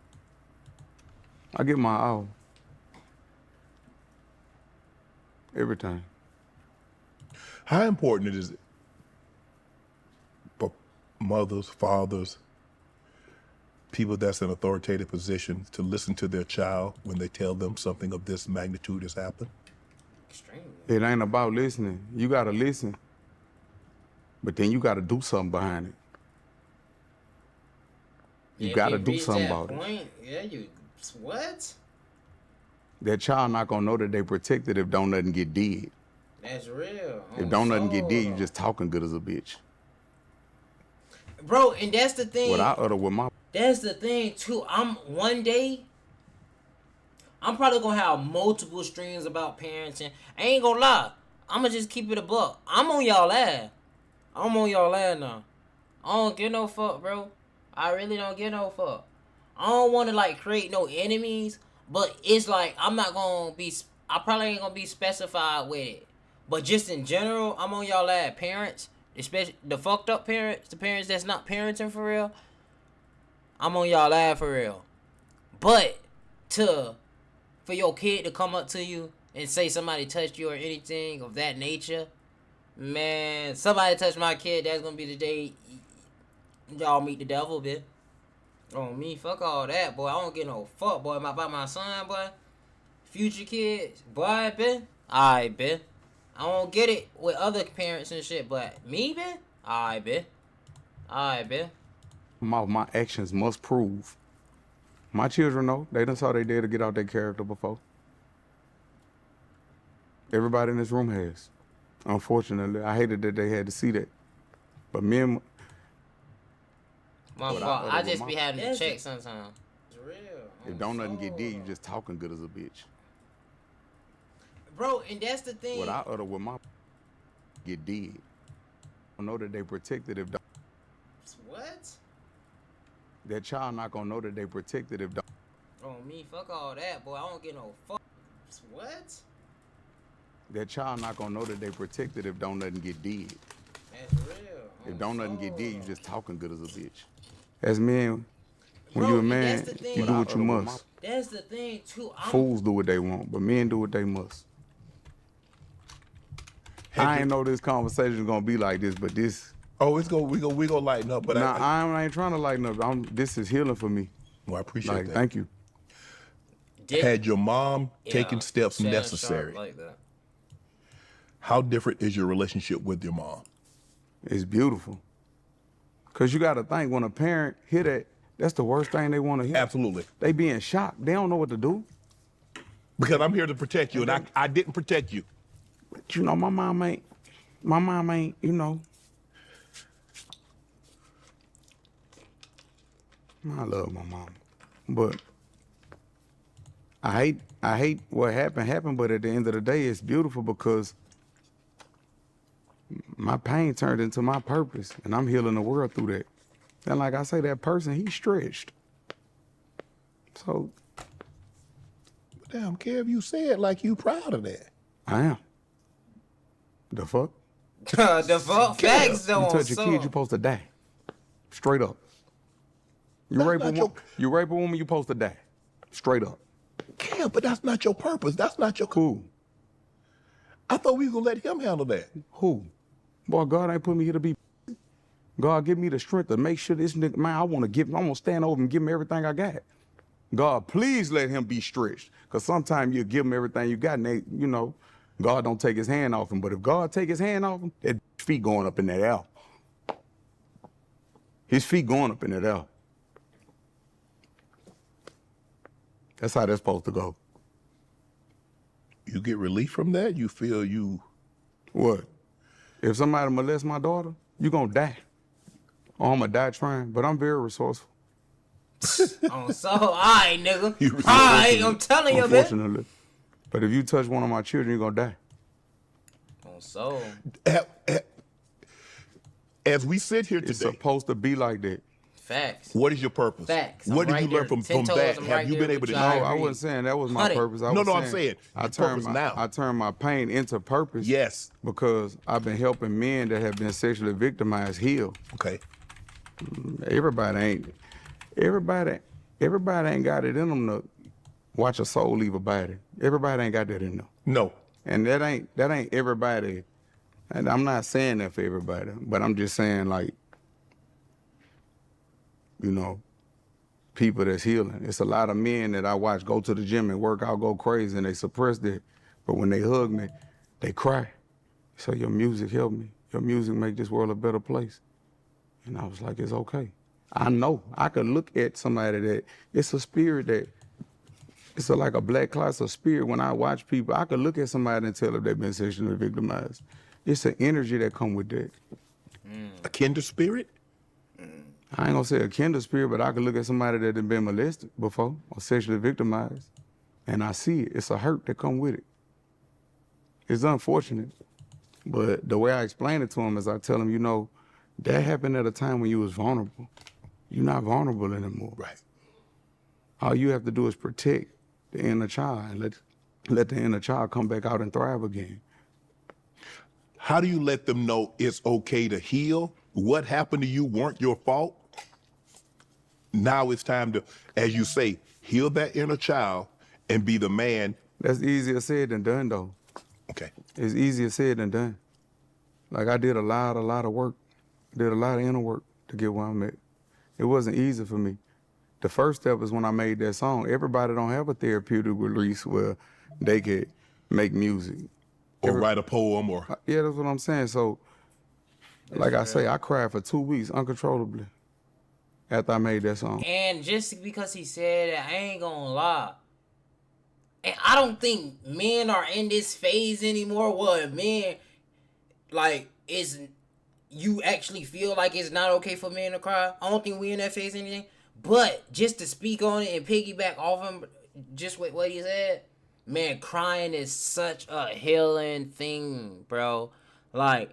S3: I give my all. Everything.
S1: How important it is for mothers, fathers, people that's in authoritative positions to listen to their child when they tell them something of this magnitude has happened?
S2: Extremely.
S3: It ain't about listening. You gotta listen, but then you gotta do something behind it. You gotta do something about it.
S2: Yeah, what?
S3: That child not gonna know that they protected if don't nothing get dead.
S2: That's real.
S3: If don't nothing get dead, you just talking good as a bitch.
S2: Bro, and that's the thing.
S3: What I utter with my...
S2: That's the thing, too. One day, I'm probably gonna have multiple streams about parenting. I ain't gonna lie. I'm gonna just keep it a buck. I'm on y'all ass. I'm on y'all ass now. I don't give no fuck, bro. I really don't give no fuck. I don't want to, create no enemies, but it's I'm not gonna be... I probably ain't gonna be specified with it. But just in general, I'm on y'all ass. Parents, especially the fucked up parents, the parents that's not parenting for real, I'm on y'all ass for real. But for your kid to come up to you and say somebody touched you or anything of that nature, Man, somebody touch my kid, that's gonna be the day y'all meet the devil, bitch. On me, fuck all that, boy. I don't get no fuck, boy. About my son, boy. Future kids, boy, bitch. Alright, bitch. I don't get it with other parents and shit, but me, bitch. Alright, bitch. Alright, bitch.
S3: My actions must prove. My children know. They done saw they dad to get out their character before. Everybody in this room has. Unfortunately, I hated that they had to see that. But me and
S2: My fault. I just be having to check sometimes. It's real.
S3: if don't nothing get dead, you just talking good as a bitch.
S2: Bro, and that's the thing.
S3: What I utter with my get dead. I know that they protected if
S2: What?
S3: that child not gonna know that they protected if
S2: On me, fuck all that, boy. I don't get no fuck. What?
S3: that child not gonna know that they protected if don't nothing get dead.
S2: That's real.
S3: If don't nothing get dead, you just talking good as a bitch. As men, when
S2: Bro,
S3: you a
S2: and
S3: man,
S2: that's the thing.
S3: you do what you must.
S2: That's the thing too.
S3: Fools do what they want, but men do what they must. I ain't know this conversation gonna be like this, but this.
S1: Oh, we gonna lighten up. But
S3: Nah, I ain't trying to lighten up. This is healing for me.
S1: Well, I appreciate
S3: Like,
S1: that.
S3: thank you.
S1: Had your mom taken steps
S2: Shay
S1: necessary?
S2: Sharp like that.
S1: How different is your relationship with your mom?
S3: It's beautiful. Cause you gotta think when a parent hear that, that's the worst thing they want to hear.
S1: Absolutely.
S3: They be in shock. They don't know what to do.
S1: Because I'm here to protect you, and I didn't protect you.
S3: But you know, my mom ain't, you know. I love my mom. But I hate what happened, but at the end of the day, it's beautiful because my pain turned into my purpose, and I'm healing the world through that. And like I say, that person, he's stretched. So
S1: Damn, Kev, you said like you proud of that.
S3: I am. The fuck?
S2: The fuck facts though.
S3: You touch a kid, you supposed to die. Straight up. You rape a woman, you supposed to die. Straight up.
S1: Kev, but that's not your purpose. That's not your.
S3: Who?
S1: I thought we was gonna let him handle that.
S3: Who? Boy, God ain't put me here to be. God give me the strength to make sure this nigga, man, I'm gonna stand over and give him everything I got. God, please let him be stretched. Cause sometimes you give him everything you got and they, you know, God don't take his hand off him. But if God take his hand off him, that feet going up in that air. His feet going up in that air. That's how that's supposed to go.
S1: You get relief from that? You feel you.
S3: What? If somebody molests my daughter, you gonna die. Or I'm gonna die trying, but I'm very resourceful.
S2: Oh, so, alright, nigga. Alright, I'm telling you, man.
S3: Unfortunately. But if you touch one of my children, you're gonna die.
S2: Oh, so.
S1: As we sit here today,
S3: It's supposed to be like that.
S2: Facts.
S1: what is your purpose?
S2: Facts.
S1: What
S2: I'm
S1: did
S2: right
S1: you learn
S2: there.
S1: from
S2: 10 toes,
S1: that?
S2: I'm
S1: Have
S2: right
S1: you
S2: there
S1: been able
S2: with
S1: to
S2: y'all.
S3: No,
S1: know?
S3: I wasn't saying that was my
S2: 100.
S3: purpose.
S1: No, I'm saying
S3: I
S1: your
S3: turned
S1: purpose
S3: my,
S1: now.
S3: I turned my pain into purpose.
S1: Yes.
S3: Because I've been helping men that have been sexually victimized heal.
S1: Okay.
S3: Everybody ain't got it in them to watch a soul leave a body. Everybody ain't got that in them.
S1: No.
S3: And that ain't everybody. And I'm not saying that for everybody, but I'm just saying, like, you know, people that's healing. It's a lot of men that I watch go to the gym and work out, go crazy, and they suppress that. But when they hug me, they cry. So your music helped me. Your music make this world a better place. And I was like, it's okay. I know. I could look at somebody that, it's a spirit that, it's like a black class of spirit. When I watch people, I could look at somebody and tell if they've been sexually victimized. It's an energy that come with that.
S1: A kindred spirit?
S3: I ain't gonna say a kindred spirit, but I could look at somebody that had been molested before or sexually victimized, and I see it. It's a hurt that come with it. It's unfortunate, but the way I explain it to them is I tell them, you know, that happened at a time when you was vulnerable. You're not vulnerable anymore.
S1: Right.
S3: All you have to do is protect the inner child and let the inner child come back out and thrive again.
S1: How do you let them know it's okay to heal? What happened to you weren't your fault. Now it's time to, as you say, heal that inner child and be the man.
S3: That's easier said than done, though.
S1: Okay.
S3: It's easier said than done. Like I did a lot of work, did a lot of inner work to get where I'm at. It wasn't easy for me. The first step is when I made that song. Everybody don't have a therapeutic release where they could make music.
S1: Or write a poem or...
S3: Yeah, that's what I'm saying. So, like I say, I cried for 2 weeks uncontrollably after I made that song.
S2: And just because he said that, I ain't gonna lie. And I don't think men are in this phase anymore where men, like, you actually feel like it's not okay for men to cry. I don't think we in that phase anything. But just to speak on it and piggyback off him, just with what he said, man, crying is such a healing thing, bro. Like,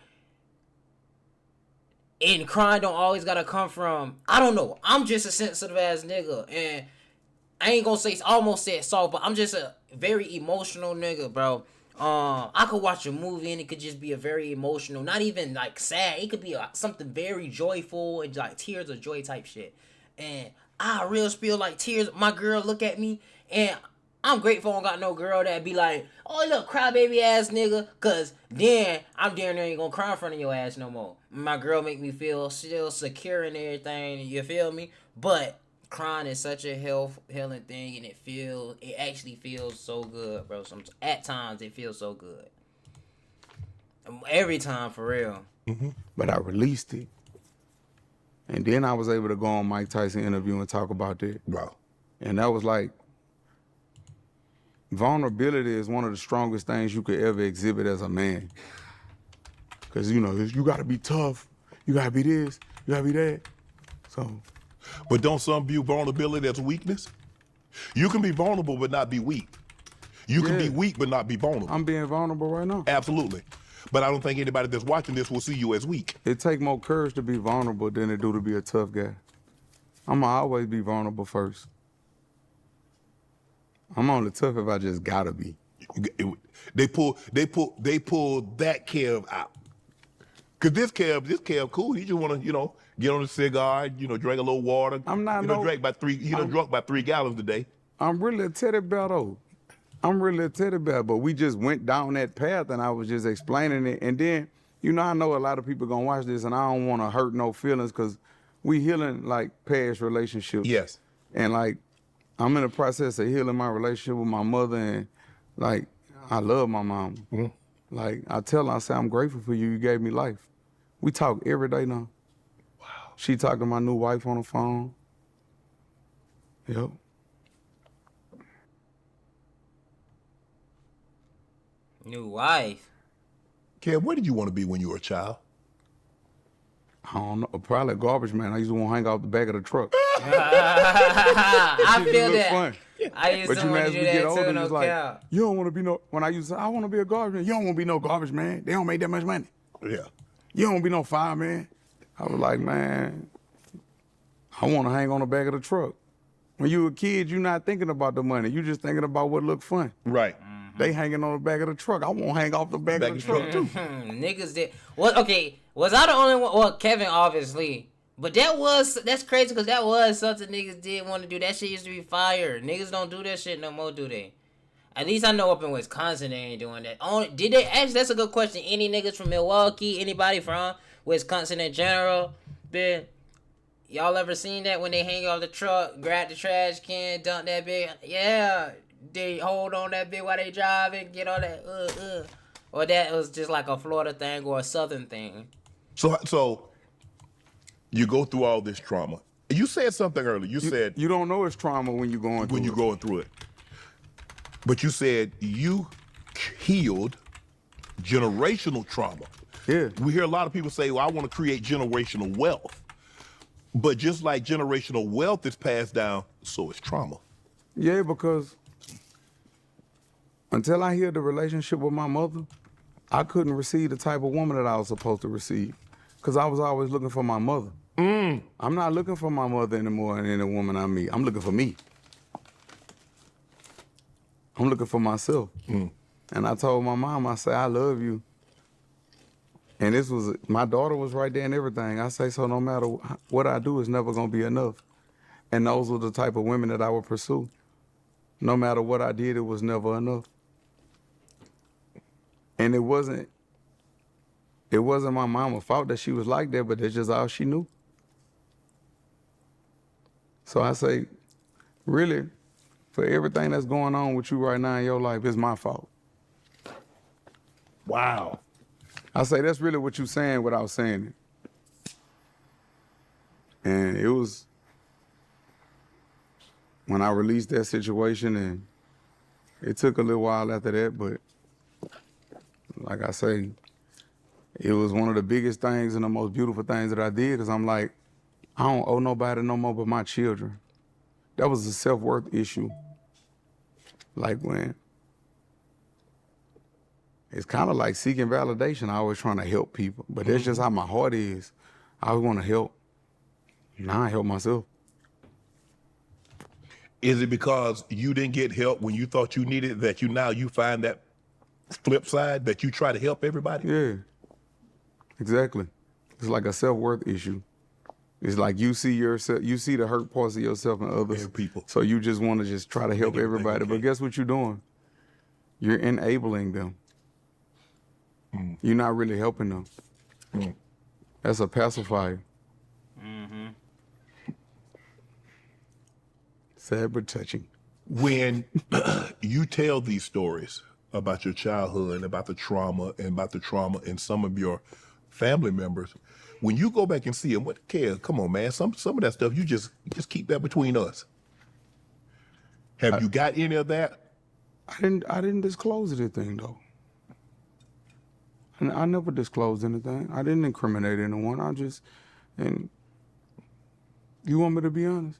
S2: and crying don't always gotta come from, I don't know. I'm just a sensitive ass nigga, and I ain't gonna say, almost said soft, but I'm just a very emotional nigga, bro. I could watch a movie and it could just be a very emotional, not even like sad. It could be something very joyful and like tears of joy type shit. And I real feel like tears. My girl look at me and I'm grateful I don't got no girl that be like, oh look, crybaby ass nigga, cause then I'm damn near ain't gonna cry in front of your ass no more. My girl make me feel still secure and everything. You feel me? But crying is such a healing thing, and it actually feels so good, bro. At times it feels so good. Every time, for real.
S3: Mm-hmm. But I released it, and then I was able to go on Mike Tyson interview and talk about that.
S1: Wow.
S3: And that was like, vulnerability is one of the strongest things you could ever exhibit as a man. Cause you gotta be tough, you gotta be this, you gotta be that. So.
S1: But don't some view vulnerability as weakness? You can be vulnerable but not be weak. You can be weak but not be vulnerable.
S3: I'm being vulnerable right now.
S1: Absolutely. But I don't think anybody that's watching this will see you as weak.
S3: It take more courage to be vulnerable than it do to be a tough guy. I'ma always be vulnerable first. I'm only tough if I just gotta be.
S1: They pull that Kev out. Cause this Kev cool. He just wanna, get on a cigar, drink a little water.
S3: I'm not
S1: drunk by 3 gallons a day.
S3: I'm really a teddy bear though. I'm really a teddy bear, but we just went down that path and I was just explaining it. And then, I know a lot of people gonna watch this and I don't wanna hurt no feelings because we healing like past relationships.
S1: Yes.
S3: And like, I'm in the process of healing my relationship with my mother, and like, I love my mom.
S1: Mm-hmm.
S3: Like, I tell her, I say, I'm grateful for you. You gave me life. We talk every day now.
S1: Wow.
S3: She talked to my new wife on the phone. Yep.
S2: New wife?
S1: Kev, where did you want to be when you were a child?
S3: I don't know. Probably a garbage man. I used to want to hang out the back of the truck.
S2: I feel that.
S3: Fun.
S2: I used
S3: But
S2: to want to do that
S3: older,
S2: too, no
S3: like,
S2: cap.
S3: you don't want to be when I used to say, I want to be a garbage man. You don't want to be no garbage man. They don't make that much money.
S1: Yeah.
S3: You don't want to be no fireman. I was like, man, I want to hang on the back of the truck. When you a kid, you're not thinking about the money. You just thinking about what look fun.
S1: Right.
S3: They hanging on the back of the truck. I want to hang off the back of the truck too.
S2: Niggas did. What? Okay, was I the only one? Well, Kevin obviously. But that's crazy because that was something niggas did want to do. That shit used to be fire. Niggas don't do that shit no more, do they? At least I know up in Wisconsin they ain't doing that. Did they actually? That's a good question. Any niggas from Milwaukee? Anybody from Wisconsin in general? Been y'all ever seen that when they hang off the truck, grab the trash can, dump that big? Yeah, they hold on that big while they driving, get all that Or that was just like a Florida thing or a Southern thing.
S1: So you go through all this trauma. You said something earlier. You said
S3: you don't know it's trauma when you're going through it.
S1: But you said you healed generational trauma.
S3: Yeah.
S1: We hear a lot of people say, well, I want to create generational wealth. But just like generational wealth is passed down, so is trauma.
S3: Yeah, because until I healed the relationship with my mother, I couldn't receive the type of woman that I was supposed to receive. Because I was always looking for my mother. I'm not looking for my mother anymore in any woman I meet. I'm looking for me. I'm looking for myself. And I told my mom, I say, I love you. And my daughter was right there and everything. I say, so no matter what I do, it's never gonna be enough. And those were the type of women that I would pursue. No matter what I did, it was never enough. And it wasn't it wasn't my mama's fault that she was like that, but that's just all she knew. So I say, really, for everything that's going on with you right now in your life, it's my fault.
S1: Wow.
S3: I say, that's really what you saying without saying it. And it was when I released that situation, and it took a little while after that, but like I say, it was one of the biggest things and the most beautiful things that I did, because I'm like, I don't owe nobody no more but my children. That was a self-worth issue. Like when, it's kind of like seeking validation. I always trying to help people, but that's just how my heart is. I always want to help. Now I help myself.
S1: Is it because you didn't get help when you thought you needed that you find that flip side that you try to help everybody?
S3: Yeah, exactly. It's like a self-worth issue. It's like you see yourself, you see the hurt parts of yourself and others.
S1: Yeah, people.
S3: So you just want to just try to help everybody.
S1: Okay.
S3: But guess what you're doing? You're enabling them. You're not really helping them. That's a pacifier. Sad but touching.
S1: When you tell these stories about your childhood and about the trauma in some of your family members, when you go back and see them, what care? Come on, man. Some of that stuff you just keep that between us. Have you got any of that?
S3: I didn't disclose anything though. And I never disclosed anything. I didn't incriminate anyone. And you want me to be honest?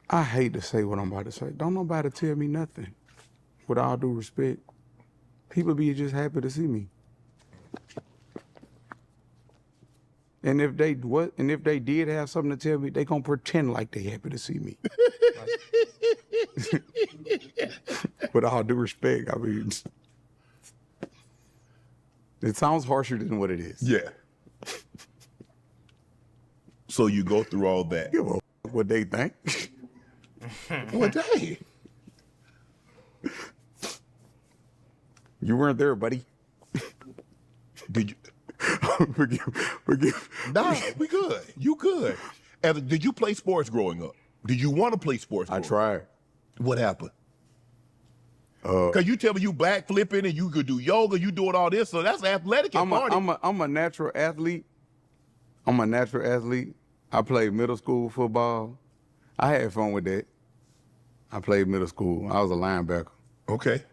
S3: I hate to say what I'm about to say. Don't nobody tell me nothing. With all due respect, people be just happy to see me. And if they did have something to tell me, they gonna pretend like they happy to see me. With all due respect, I mean, it sounds harsher than what it is.
S1: Yeah. So you go through all that.
S3: Give a what they think.
S1: Well, dang.
S3: You weren't there, buddy.
S1: Did you?
S3: Forgive.
S1: Nah, we good. You good. And did you play sports growing up? Did you want to play sports?
S3: I tried.
S1: What happened? Cause you tell me you back flipping and you could do yoga, you doing all this, so that's athletic at party.
S3: I'm a natural athlete. I played middle school football. I had fun with that. I played middle school. I was a linebacker.
S1: Okay.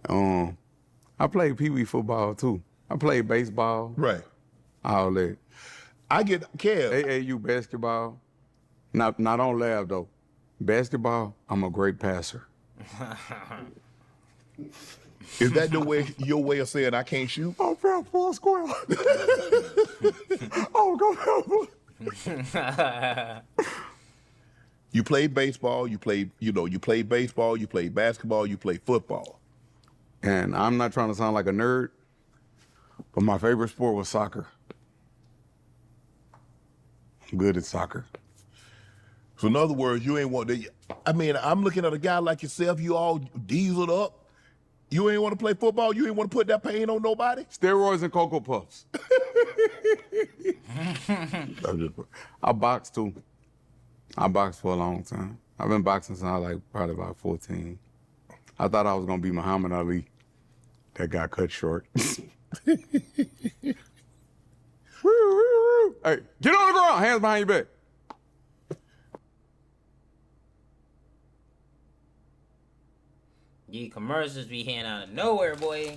S3: I played pee-wee football too. I played baseball.
S1: Right.
S3: All that.
S1: I get Kev.
S3: AAU basketball. Not on lab though. Basketball, I'm a great passer.
S1: Is that your way of saying I can't shoot?
S3: I'm fair for a square. Oh, go help.
S1: You played baseball, you played baseball, you played basketball, you played football.
S3: And I'm not trying to sound like a nerd, but my favorite sport was soccer. I'm good at soccer.
S1: So in other words, you ain't want to, I mean, I'm looking at a guy like yourself, you all dieseled up. You ain't want to play football? You ain't want to put that pain on nobody?
S3: Steroids and Cocoa Puffs. I boxed too. I boxed for a long time. I've been boxing since I was probably about 14. I thought I was going to be Muhammad Ali. That got cut short. Hey, get on the ground, hands behind your back.
S2: These commercials be hitting out of nowhere, boy.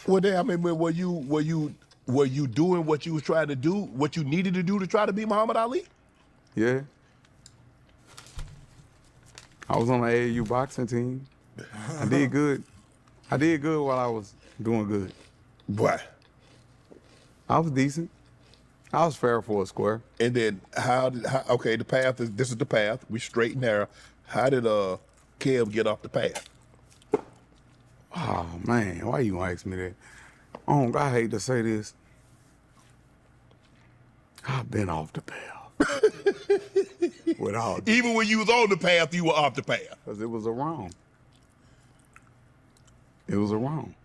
S1: Well, I mean, were you doing what you was trying to do, what you needed to do to try to be Muhammad Ali?
S3: Yeah. I was on the AAU boxing team. I did good. I did good while I was doing good.
S1: What?
S3: I was decent. I was fair for a square.
S1: And then okay, this is the path. We straight and narrow. How did Kev get off the path?
S3: Oh man, why you ask me that? Oh, I hate to say this. I've been off the path. Without
S1: Even when you was on the path, you were off the path.
S3: because it was a wrong. It was a wrong.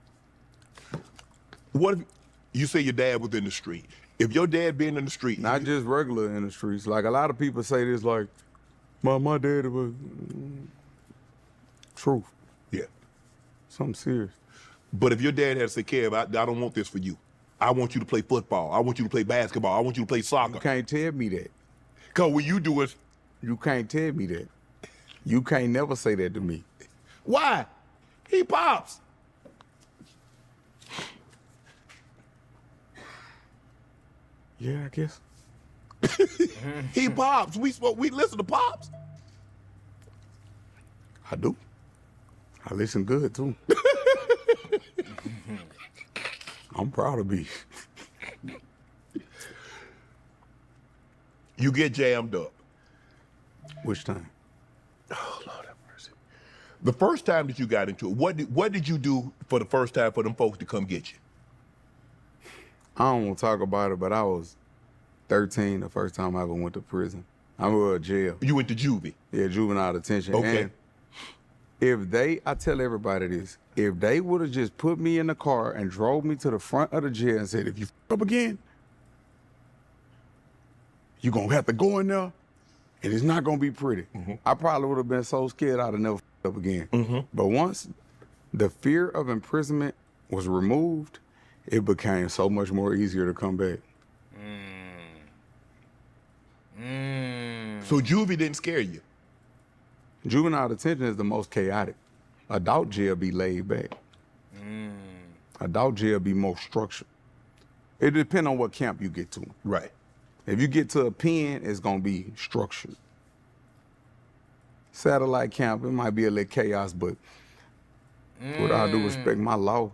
S1: What if you say your dad was in the street? If your dad being in the street,
S3: Not just regular in the streets. Like a lot of people say this, like, my dad was truth.
S1: yeah.
S3: Something serious.
S1: But if your dad had to say, Kev, I don't want this for you. I want you to play football. I want you to play basketball. I want you to play soccer.
S3: You can't tell me that.
S1: Because what you do is,
S3: You can't tell me that. You can't never say that to me.
S1: why? He pops.
S3: Yeah, I guess.
S1: He pops. We listen to pops.
S3: I do. I listen good too. I'm proud to be.
S1: You get jammed up.
S3: Which time?
S1: Oh, Lord have mercy. The first time that you got into it, what did you do for the first time for them folks to come get you?
S3: I don't want to talk about it, but I was 13 the first time I ever went to prison. I went to jail.
S1: You went to juvie.
S3: Yeah, juvenile detention.
S1: Okay.
S3: And I tell everybody this, if they would have just put me in the car and drove me to the front of the jail and said, if you up again, you're going to have to go in there and it's not going to be pretty. I probably would have been so scared I'd have never up again. But once the fear of imprisonment was removed, it became so much more easier to come back.
S1: So juvie didn't scare you.
S3: Juvenile detention is the most chaotic. Adult jail be laid back. Adult jail be more structured. It depends on what camp you get to.
S1: Right.
S3: If you get to a pen, it's gonna be structured. Satellite camp, it might be a little chaos, but with all due respect, my law,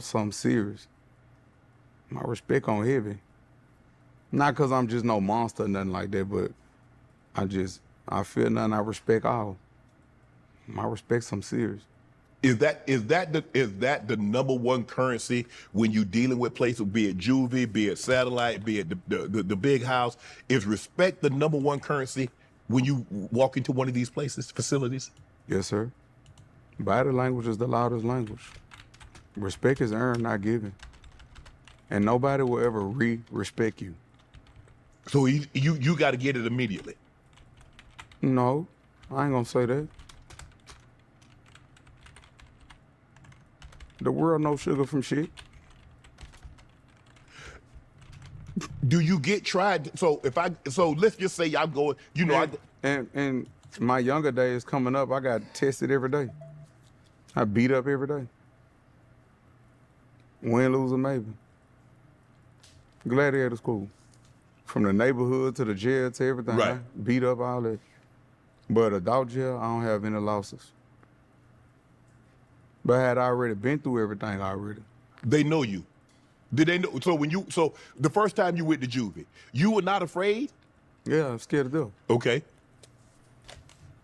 S3: something serious. My respect on heavy. Not cause I'm just no monster or nothing like that, but I feel nothing, I respect all. My respect some serious.
S1: Is that the number one currency when you dealing with places, be it juvie, be it satellite, be it the big house? Is respect the number one currency when you walk into one of these places, facilities?
S3: Yes, sir. Body language is the loudest language. Respect is earned, not given. And nobody will ever respect you.
S1: So you got to get it immediately.
S3: No, I ain't gonna say that. The world no sugar from shit.
S1: Do you get tried? So let's just say y'all go,
S3: And my younger days coming up, I got tested every day. I beat up every day. Win, lose, or maybe. Gladiator school. From the neighborhood to the jail to everything.
S1: Right.
S3: I beat up all that. But adult jail, I don't have any losses. But I had already been through everything already.
S1: they know you. Did they know? So the first time you went to juvie, you were not afraid?
S3: Yeah, I'm scared to death.
S1: Okay.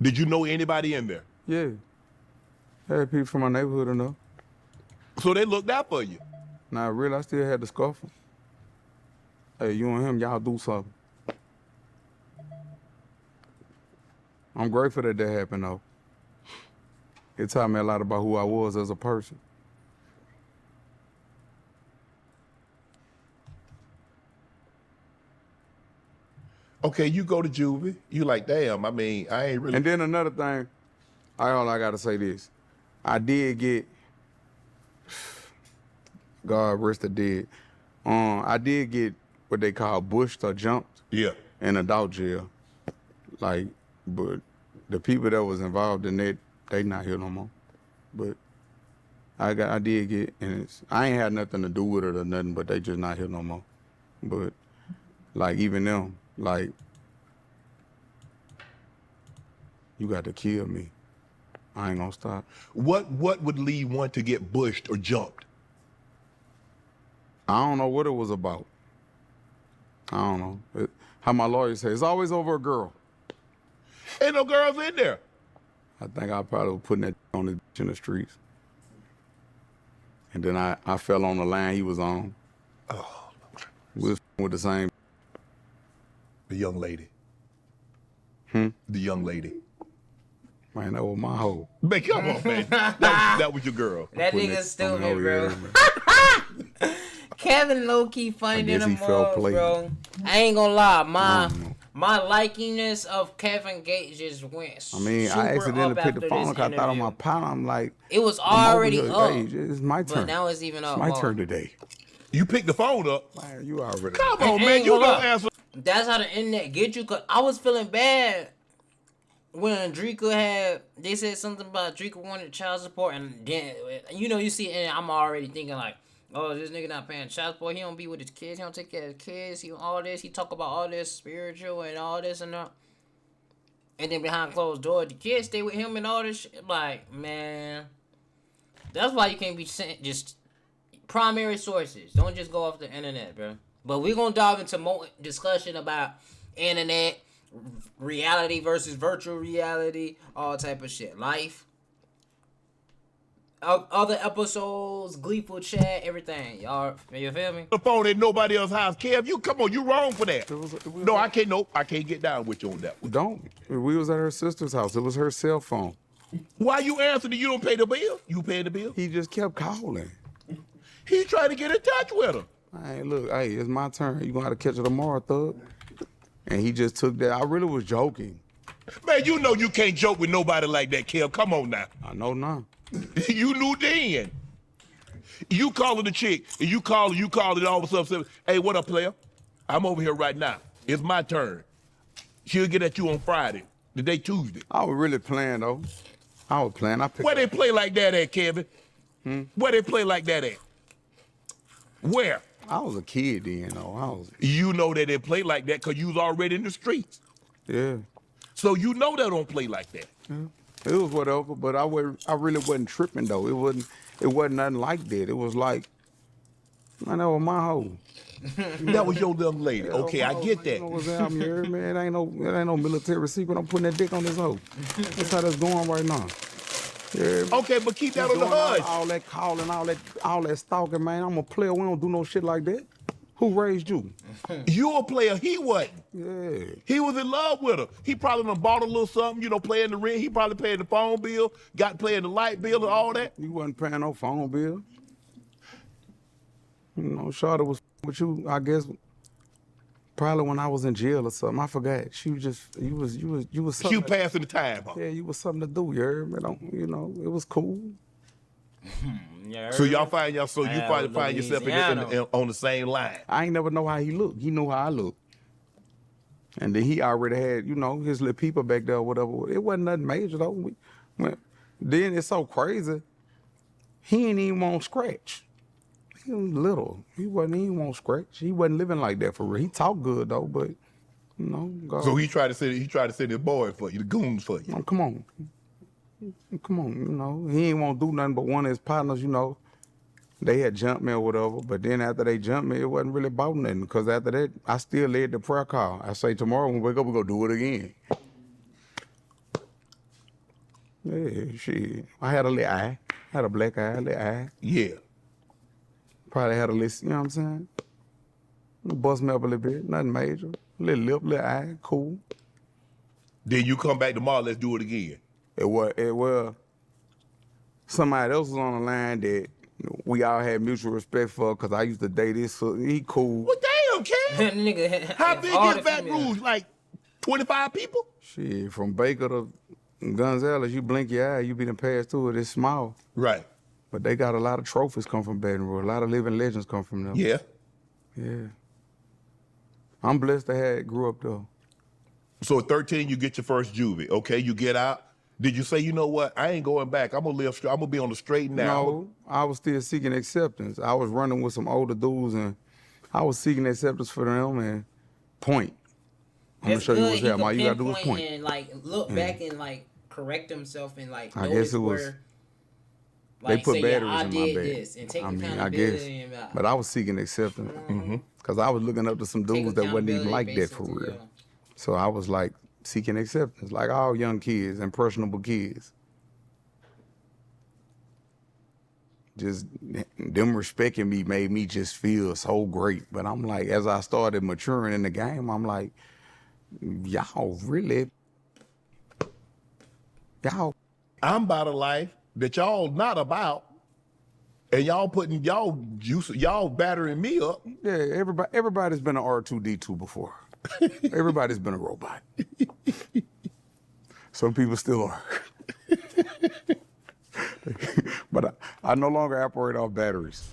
S1: Did you know anybody in there?
S3: Yeah. Had people from my neighborhood enough.
S1: So they looked out for you.
S3: Now, really, I still had the scuffle. Hey, you and him, y'all do something. I'm grateful that happened, though. It taught me a lot about who I was as a person.
S1: Okay, you go to juvie. You like, damn, I mean, I ain't really.
S3: And then another thing, I gotta say this. I did get, God rest the dead. I did get what they call bushed or jumped
S1: Yeah.
S3: in adult jail. Like, but the people that was involved in that, they not here no more. But I did get, and I ain't had nothing to do with it or nothing, but they just not here no more. But like even them, like, you got to kill me. I ain't gonna stop.
S1: What would lead one to get bushed or jumped?
S3: I don't know what it was about. I don't know. How my lawyer said, it's always over a girl.
S1: Ain't no girls in there.
S3: I think I probably was putting that on the in the streets. And then I fell on the line he was on.
S1: Oh,
S3: We was with the same.
S1: the young lady. The young lady.
S3: Man, that was my hoe.
S1: Man, come on, man. That was your girl.
S2: That
S3: Putting
S2: nigga
S3: it
S2: stupid,
S3: on
S2: bro.
S3: her, man.
S2: Kevin low key funny
S3: guess
S2: than a
S3: he felt
S2: mug,
S3: played.
S2: bro. I ain't gonna lie, my likingness of Kevin Gates just went.
S3: I mean,
S2: super
S3: I accidentally
S2: up
S3: picked
S2: after
S3: the phone
S2: this
S3: because I thought on my
S2: interview.
S3: partner. I'm like,
S2: It was
S3: I'm over
S2: already
S3: here.
S2: up,
S3: Hey, it's my turn.
S2: but now it's even up.
S3: It's my
S2: more.
S3: turn today.
S1: You picked the phone up.
S3: Man, you already.
S1: Come on,
S2: I
S1: man.
S2: ain't
S1: You
S2: gonna
S1: don't
S2: lie.
S1: answer.
S2: That's how the internet get you. Cause I was feeling bad when Drika had. They said something about Drika wanted child support, and then you see, and I'm already thinking like, oh, this nigga not paying child support. He don't be with his kids. He don't take care of his kids. He all this. He talk about all this spiritual and all this and that. And then behind closed doors, the kids stay with him and all this shit. Like, man, that's why you can't be sent just primary sources. Don't just go off the internet, bro. But we're gonna dive into more discussion about internet, reality versus virtual reality, all type of shit. Life. Other episodes, Gleeful Chat, everything. Y'all, you feel me?
S1: The phone at nobody else's house. Kev, you come on, you wrong for that. No, I can't. Nope, I can't get down with you on that one.
S3: Don't. We was at her sister's house. It was her cell phone.
S1: Why you answering? You don't pay the bill. You paying the bill?
S3: He just kept calling.
S1: He trying to get in touch with her.
S3: Hey, look, hey, it's my turn. You gonna have to catch her tomorrow, thug. And he just took that. I really was joking.
S1: Man, you know you can't joke with nobody like that, Kev. Come on now.
S3: I know now.
S1: You knew then. You calling the chick, and you call it all of a sudden. Hey, what up, player? I'm over here right now. It's my turn. She'll get at you on Friday. Today Tuesday.
S3: I was really playing though. I was playing.
S1: Where they play like that at, Kevin? Where they play like that at? Where?
S3: I was a kid then though.
S1: You know that they play like that because you was already in the streets.
S3: Yeah.
S1: So you know they don't play like that.
S3: Yeah. It was whatever, but I really wasn't tripping though. It wasn't nothing like that. It was like, man, that was my hoe.
S1: That was your young lady.
S3: Yeah,
S1: Okay, I get that.
S3: You know what's I'm here, man. It ain't no military secret. I'm putting that dick on this hoe. That's how that's going right now. Yeah.
S1: Okay, but keep that on the
S3: Doing
S1: hush.
S3: all that calling, all that stalking, man. I'm a player. We don't do no shit like that. Who raised you?
S1: You a player, he wasn't.
S3: Yeah.
S1: He was in love with her. He probably done bought a little something, paying the rent. He probably paying the phone bill, paying the light bill and all that.
S3: You wasn't paying no phone bill. Shawty was with you, I guess, probably when I was in jail or something. I forgot. She was just, you was something.
S1: She was passing the time, huh?
S3: Yeah, you was something to do, you heard me? It was cool.
S1: So y'all find yourself on the same line.
S3: I ain't never know how he looked. He knew how I looked. And then he already had, his little people back there or whatever. It wasn't nothing major though. Then it's so crazy. He ain't even want scratch. He was little. He wasn't even want scratch. He wasn't living like that for real. He talked good though, but God.
S1: So he tried to send his boy for you, the goons for you.
S3: Oh, come on. Come on, he ain't want to do nothing but one of his partners, they had jumped me or whatever, but then after they jumped me, it wasn't really about nothing, because after that, I still led the prayer call. I say, tomorrow when we wake up, we're going to do it again. Yeah, shit. I had a little eye. I had a black eye, a little eye.
S1: Yeah.
S3: Probably had a little, you know what I'm saying? Bust me up a little bit, nothing major. Little lip, little eye, cool.
S1: Then you come back tomorrow, let's do it again.
S3: It was somebody else was on the line that we all had mutual respect for, because I used to date this, so he cool.
S1: Well, damn, kid.
S2: Nigga,
S1: How big is Baton Rouge? Like 25 people?
S3: Shit, from Baker to Gonzales, you blink your eye, you be done passed through it. It's small.
S1: Right.
S3: But they got a lot of trophies come from Baton Rouge. A lot of living legends come from them.
S1: Yeah.
S3: Yeah. I'm blessed to have grew up though.
S1: So at 13, you get your first juvie. Okay, you get out. Did you say, you know what? I ain't going back. I'm gonna be on the straight and narrow.
S3: No, I was still seeking acceptance. I was running with some older dudes, and I was seeking acceptance for them. And point. I'm gonna show you what's happening. All you gotta do is point.
S2: And look back and correct himself and
S3: I guess it was.
S2: Where,
S3: they put
S2: say,
S3: batteries
S2: I
S3: in my
S2: did
S3: bag.
S2: this and take
S3: I
S2: accountability.
S3: guess. But I was seeking acceptance. Because I was looking up to some dudes that wasn't even like that for real. So I was like seeking acceptance, like all young kids, impressionable kids. Just them respecting me made me just feel so great. But I'm like, as I started maturing in the game, I'm like, y'all really Y'all.
S1: I'm about a life that y'all not about, and y'all putting y'all battering me up.
S3: Yeah, everybody's been an R2D2 before. Everybody's been a robot. Some people still are. But I no longer operate off batteries.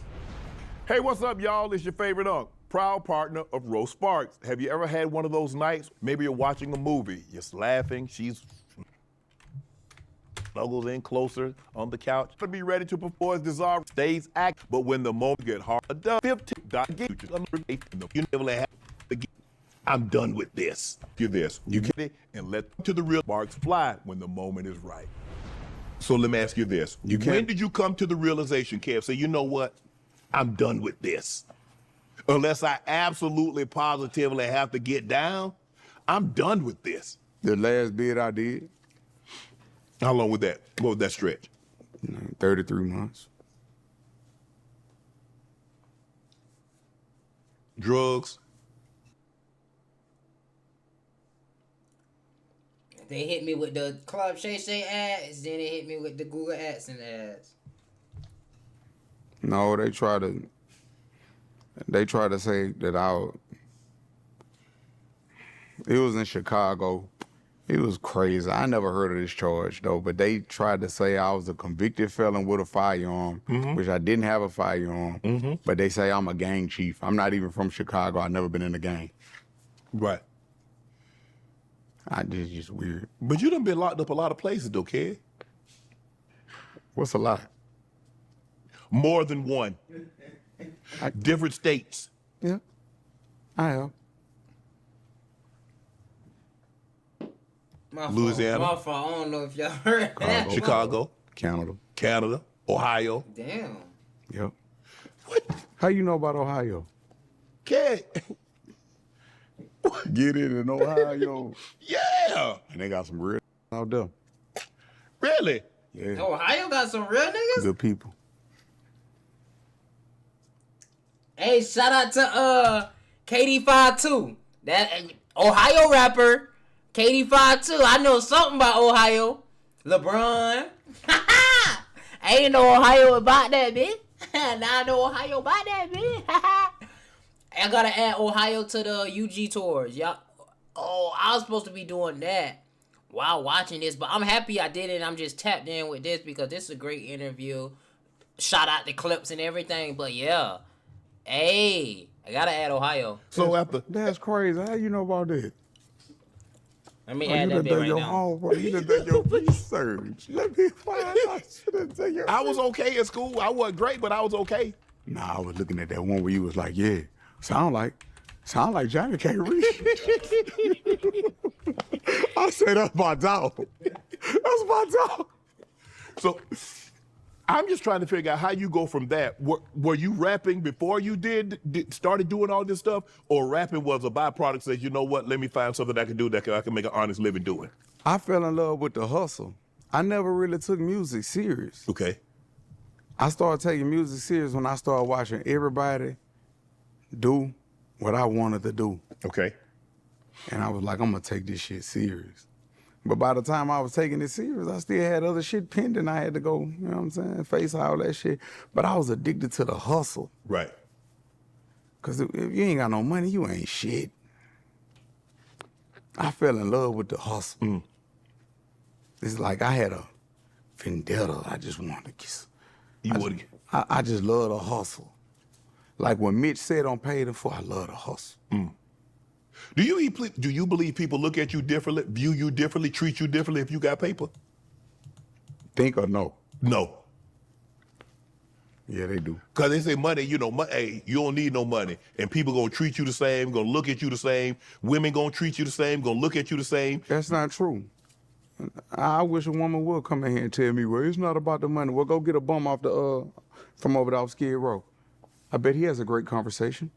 S1: Hey, what's up, y'all? It's your favorite uncle, proud partner of Rose Sparks. Have you ever had one of those nights? Maybe you're watching a movie, just laughing, she's snuggles in closer on the couch to be ready to perform desire, stays act, but when the moment get hard, you never have to get. I'm done with this. Do this. You get it and let to the real sparks fly when the moment is right. So let me ask you this. When did you come to the realization, Kev, say, you know what? I'm done with this. Unless I absolutely positively have to get down, I'm done with this.
S3: The last bid I did.
S1: How long was that? What was that stretch?
S3: 33 months.
S1: Drugs?
S2: They hit me with the Club Shay ads, then they hit me with the Google AdSense ads.
S3: No, they try to say that it was in Chicago. It was crazy. I never heard of this charge though, but they tried to say I was a convicted felon with a firearm, which I didn't have a firearm, but they say I'm a gang chief. I'm not even from Chicago. I've never been in a gang.
S1: Right.
S3: It's just weird.
S1: But you done been locked up a lot of places though, kid.
S3: What's a lot?
S1: More than one. Different states.
S3: Yeah, I have.
S1: Louisiana.
S2: My fault. I don't know if y'all heard that.
S1: Chicago.
S3: Canada.
S1: Ohio.
S2: Damn.
S3: Yep.
S1: What?
S3: How you know about Ohio?
S1: Kid.
S3: Get it in Ohio.
S1: Yeah.
S3: And they got some real out there.
S1: Really?
S3: Yeah.
S2: Ohio got some real niggas?
S3: Good people.
S2: Hey, shout out to KD5 too. That Ohio rapper. KD5 too. I know something about Ohio. LeBron. I ain't know Ohio about that, bitch. Now I know Ohio about that, bitch. I gotta add Ohio to the UG tours. Y'all. Oh, I was supposed to be doing that while watching this, but I'm happy I did it. I'm just tapped in with this because this is a great interview. Shout out the clips and everything, but yeah. Hey, I gotta add Ohio.
S1: So after
S3: That's crazy. How you know about that?
S2: Let me add that bit right now.
S3: You done done your research. Let me find out.
S1: I was okay at school. I wasn't great, but I was okay.
S3: Nah, I was looking at that one where you was like, yeah, sound like Johnny can't read. I said, that's my dog. That's my dog.
S1: So I'm just trying to figure out how you go from that. Were you rapping before you started doing all this stuff, or rapping was a byproduct? Says, you know what? Let me find something I can do that I can make an honest living doing.
S3: I fell in love with the hustle. I never really took music serious.
S1: Okay.
S3: I started taking music serious when I started watching everybody do what I wanted to do.
S1: Okay.
S3: And I was like, I'm gonna take this shit serious. But by the time I was taking it serious, I still had other shit pending. I had to go, you know what I'm saying, face all that shit. But I was addicted to the hustle.
S1: Right.
S3: Because if you ain't got no money, you ain't shit. I fell in love with the hustle.
S1: Mm.
S3: It's like I had a vendetta. I just wanted to kiss.
S1: I
S3: just love the hustle. Like when Mitch said on Paid in Full, I love the hustle.
S1: Mm. Do you believe people look at you differently, view you differently, treat you differently if you got paper?
S3: Think or no?
S1: No.
S3: Yeah, they do.
S1: Because they say money, hey, you don't need no money. And people going to treat you the same, going to look at you the same. Women going to treat you the same, going to look at you the same.
S3: That's not true. I wish a woman would come in here and tell me, well, it's not about the money. Well, go get a bum off from over there off Skid Row. I bet he has a great conversation.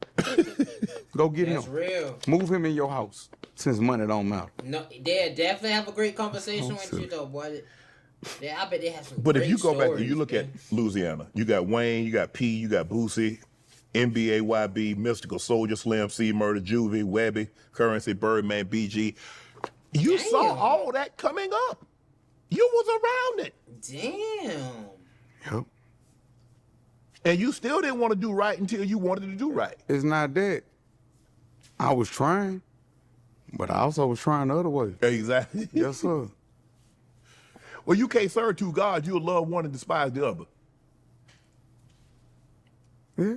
S3: Go get him.
S2: That's real.
S3: Move him in your house, since money don't matter.
S2: No, they definitely have a great conversation with you though, boy. Yeah, I bet they have some.
S1: But
S2: great
S1: if you go back
S2: stories,
S1: and you look at Louisiana, you got Wayne, you got P, you got Boosie, NBA, YB, Mystical, Soldier, Slim, C, Murder, Juvie, Webby, Currency, Birdman, BG. You saw all that coming up. You was around it.
S2: Damn.
S3: Yep.
S1: And you still didn't want to do right until you wanted to do right.
S3: It's not that. I was trying, but I also was trying the other way.
S1: Exactly.
S3: Yes, sir.
S1: Well, you can't serve two gods. You'll love one and despise the other.
S3: Yeah.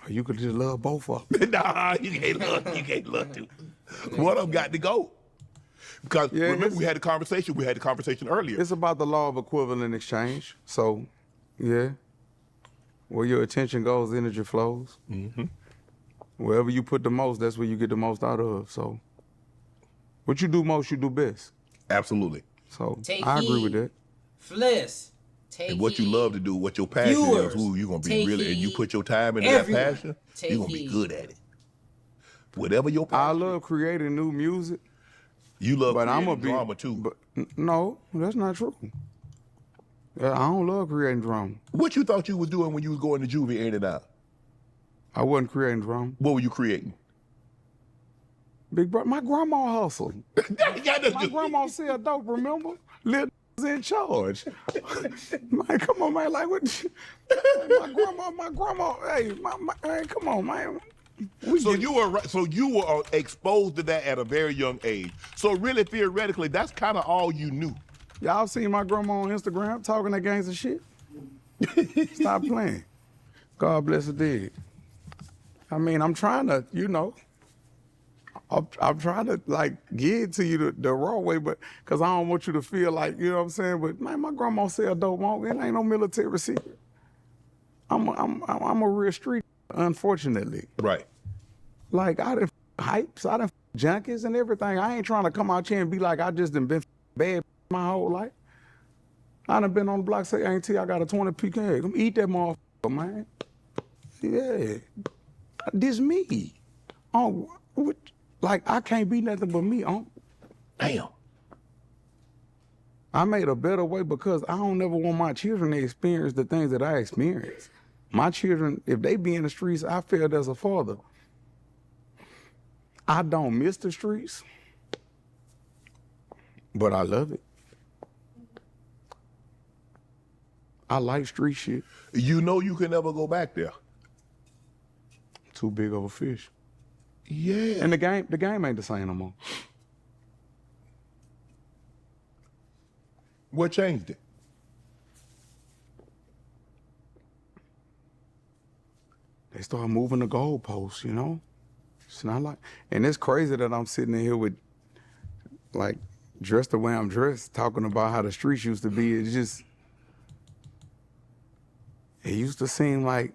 S3: Or you could just love both of them.
S1: Nah, you can't love two. One of them got to go. Because remember, we had a conversation. We had a conversation earlier.
S3: It's about the law of equivalent exchange. So, yeah. Where your attention goes, energy flows.
S1: Mm-hmm.
S3: Wherever you put the most, that's where you get the most out of. So, what you do most, you do best.
S1: Absolutely.
S3: So,
S2: Take
S3: I agree with
S2: heed.
S3: that.
S2: Fliss. Take
S1: And what you
S2: heed.
S1: love to do, what your passion
S2: Viewers,
S1: is, who you're going to be
S2: take
S1: really, and you
S2: heed.
S1: put your time into
S2: Everyone,
S1: that passion,
S2: take
S1: you're going to be
S2: heed.
S1: good at it. Whatever your
S3: I
S1: passion
S3: love creating new music,
S1: you love
S3: but I'm
S1: creating
S3: a
S1: drama too.
S3: But no, that's not true. I don't love creating drama.
S1: What you thought you was doing when you was going to juvie in and out?
S3: I wasn't creating drama.
S1: What were you creating?
S3: Big brother, my grandma hustled. My grandma sell dope, remember? Little in charge. Man, come on, man. Like, what? My grandma, hey, hey, come on, man.
S1: So you were exposed to that at a very young age. So really, theoretically, that's kind of all you knew.
S3: Y'all seen my grandma on Instagram talking that gangster shit? Stop playing. God bless the dead. I mean, I'm trying to, I'm trying to like get it to you the raw way, but because I don't want you to feel like, you know what I'm saying? But man, my grandma sell dope. It ain't no military secret. I'm a real street, unfortunately.
S1: Right.
S3: Like I done hypes, I done junkies and everything. I ain't trying to come out here and be like I just done been bad my whole life. I done been on the block say, ain't I got a 20 PK. Come eat that motherfucker, man. Yeah. This me. Oh, like I can't be nothing but me.
S1: Damn.
S3: I made a better way because I don't never want my children to experience the things that I experienced. My children, if they be in the streets, I failed as a father. I don't miss the streets, but I love it. I like street shit.
S1: You know you can never go back there.
S3: Too big of a fish.
S1: Yeah.
S3: And the game ain't the same no more.
S1: What changed it?
S3: They start moving the goalposts, It's not like, and it's crazy that I'm sitting in here with, like, dressed the way I'm dressed, talking about how the streets used to be. It's just, it used to seem like,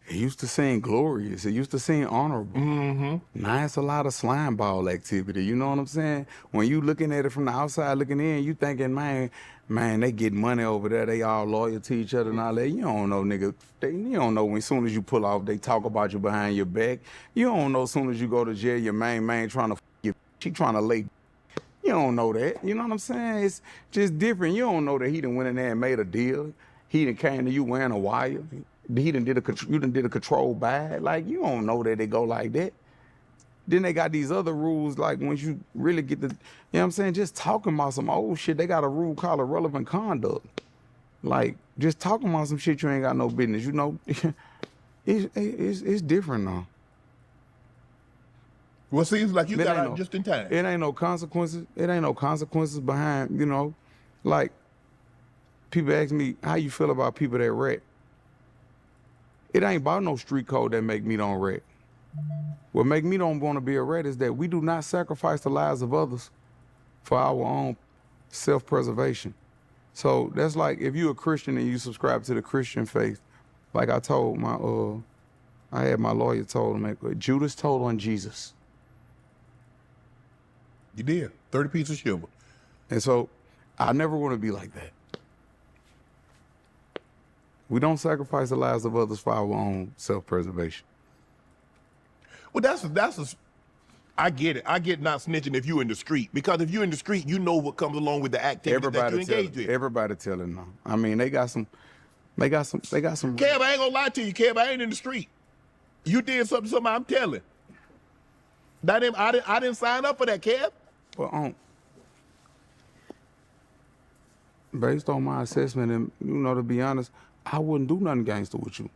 S3: it used to seem glorious. It used to seem honorable.
S1: Mm-hmm.
S3: Now it's a lot of slime ball activity. You know what I'm saying? When you looking at it from the outside looking in, you thinking, man, they get money over there. They all loyal to each other and all that. You don't know, nigga. You don't know when as soon as you pull off, they talk about you behind your back. You don't know as soon as you go to jail, your main trying to you. She trying to lay. You don't know that. You know what I'm saying? It's just different. You don't know that he done went in there and made a deal. He done came to you wearing a wire. You done did a control buy. Like, you don't know that they go like that. Then they got these other rules, like once you really get the, you know what I'm saying, just talking about some old shit, they got a rule called irrelevant conduct. Like, just talking about some shit you ain't got no business, it's different now.
S1: Well, seems like you got out just in time.
S3: It ain't no consequences. It ain't no consequences behind, like, people ask me, how you feel about people that rat? It ain't about no street code that make me don't rat. What make me don't want to be a rat is that we do not sacrifice the lives of others for our own self-preservation. So that's like if you're a Christian and you subscribe to the Christian faith, like I told I had my lawyer told him, Judas told on Jesus.
S1: You did. 30 pieces of sugar.
S3: And so I never want to be like that. We don't sacrifice the lives of others for our own self-preservation.
S1: Well, I get it. I get not snitching if you're in the street. Because if you're in the street, you know what comes along with the activity that you engage in.
S3: Everybody telling them. I mean, they got some.
S1: Kev, I ain't gonna lie to you, Kev. I ain't in the street. You did something I'm telling. I didn't sign up for that, Kev.
S3: But based on my assessment, and to be honest, I wouldn't do nothing gangster with you.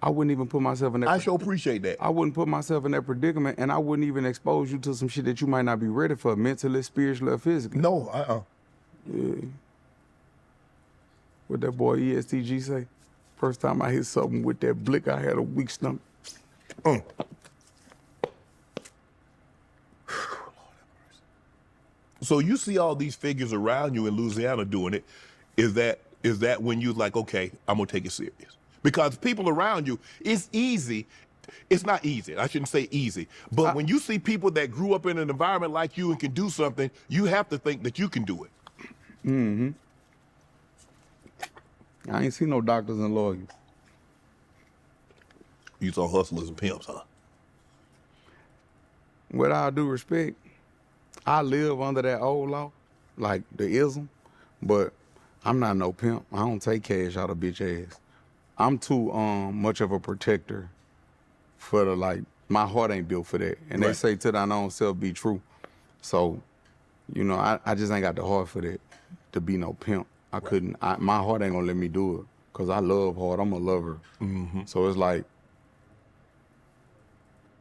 S3: I wouldn't even put myself in that.
S1: I sure appreciate that.
S3: I wouldn't put myself in that predicament, and I wouldn't even expose you to some shit that you might not be ready for, mentally, spiritually, or physically.
S1: No,
S3: Yeah. What that boy ESTG say? First time I hit something with that blick, I had a weak stomach.
S1: So you see all these figures around you in Louisiana doing it. Is that when you like, okay, I'm gonna take it serious? Because people around you, it's easy. It's not easy. I shouldn't say easy. But when you see people that grew up in an environment like you and can do something, you have to think that you can do it.
S3: Mm-hmm. I ain't seen no doctors and lawyers.
S1: You saw hustlers and pimps, huh?
S3: With all due respect, I live under that old law, like the ism, but I'm not no pimp. I don't take cash out of bitch ass. I'm too much of a protector for my heart ain't built for that. And
S1: Right.
S3: they say to thine own self be true. So, I just ain't got the heart for that, to be no pimp. I couldn't, my heart ain't gonna let me do it. Cause I love hard, I'm a lover.
S1: Mm-hmm.
S3: So it's like,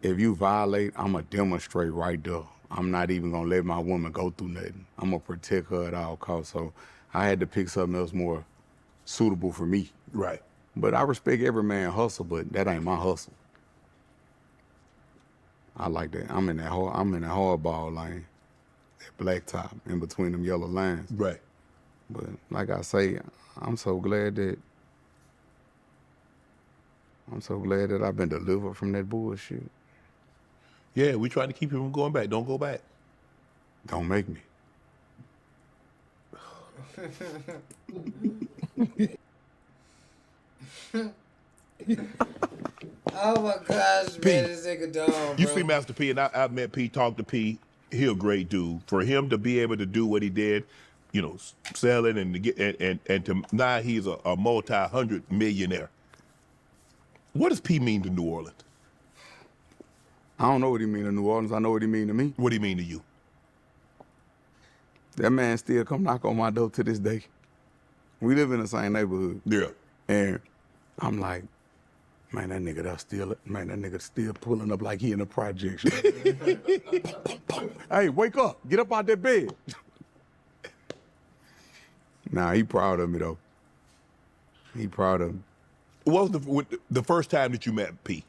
S3: if you violate, I'ma demonstrate right there. I'm not even gonna let my woman go through nothing. I'm gonna protect her at all costs. So I had to pick something else more suitable for me.
S1: Right.
S3: But I respect every man hustle, but that ain't my hustle. I like that. I'm in that hardball lane, that black top in between them yellow lines.
S1: Right.
S3: But like I say, I'm so glad that I've been delivered from that bullshit.
S1: Yeah, we try to keep you from going back. Don't go back.
S3: Don't make me.
S2: Oh my gosh,
S1: P,
S2: man, this nigga dumb, bro.
S1: You see Master P, and I've met P, talked to P. He a great dude. For him to be able to do what he did, selling and to get and to now he's a multi-hundred millionaire. What does P mean to New Orleans?
S3: I don't know what he mean to New Orleans. I know what he mean to me.
S1: What do you mean to you?
S3: That man still come knock on my door to this day. We live in the same neighborhood.
S1: Yeah.
S3: And I'm like, man, that nigga still pulling up like he in a projection. Hey, wake up. Get up out that bed. Nah, he proud of me, though. He proud of me.
S1: What was the first time that you met P?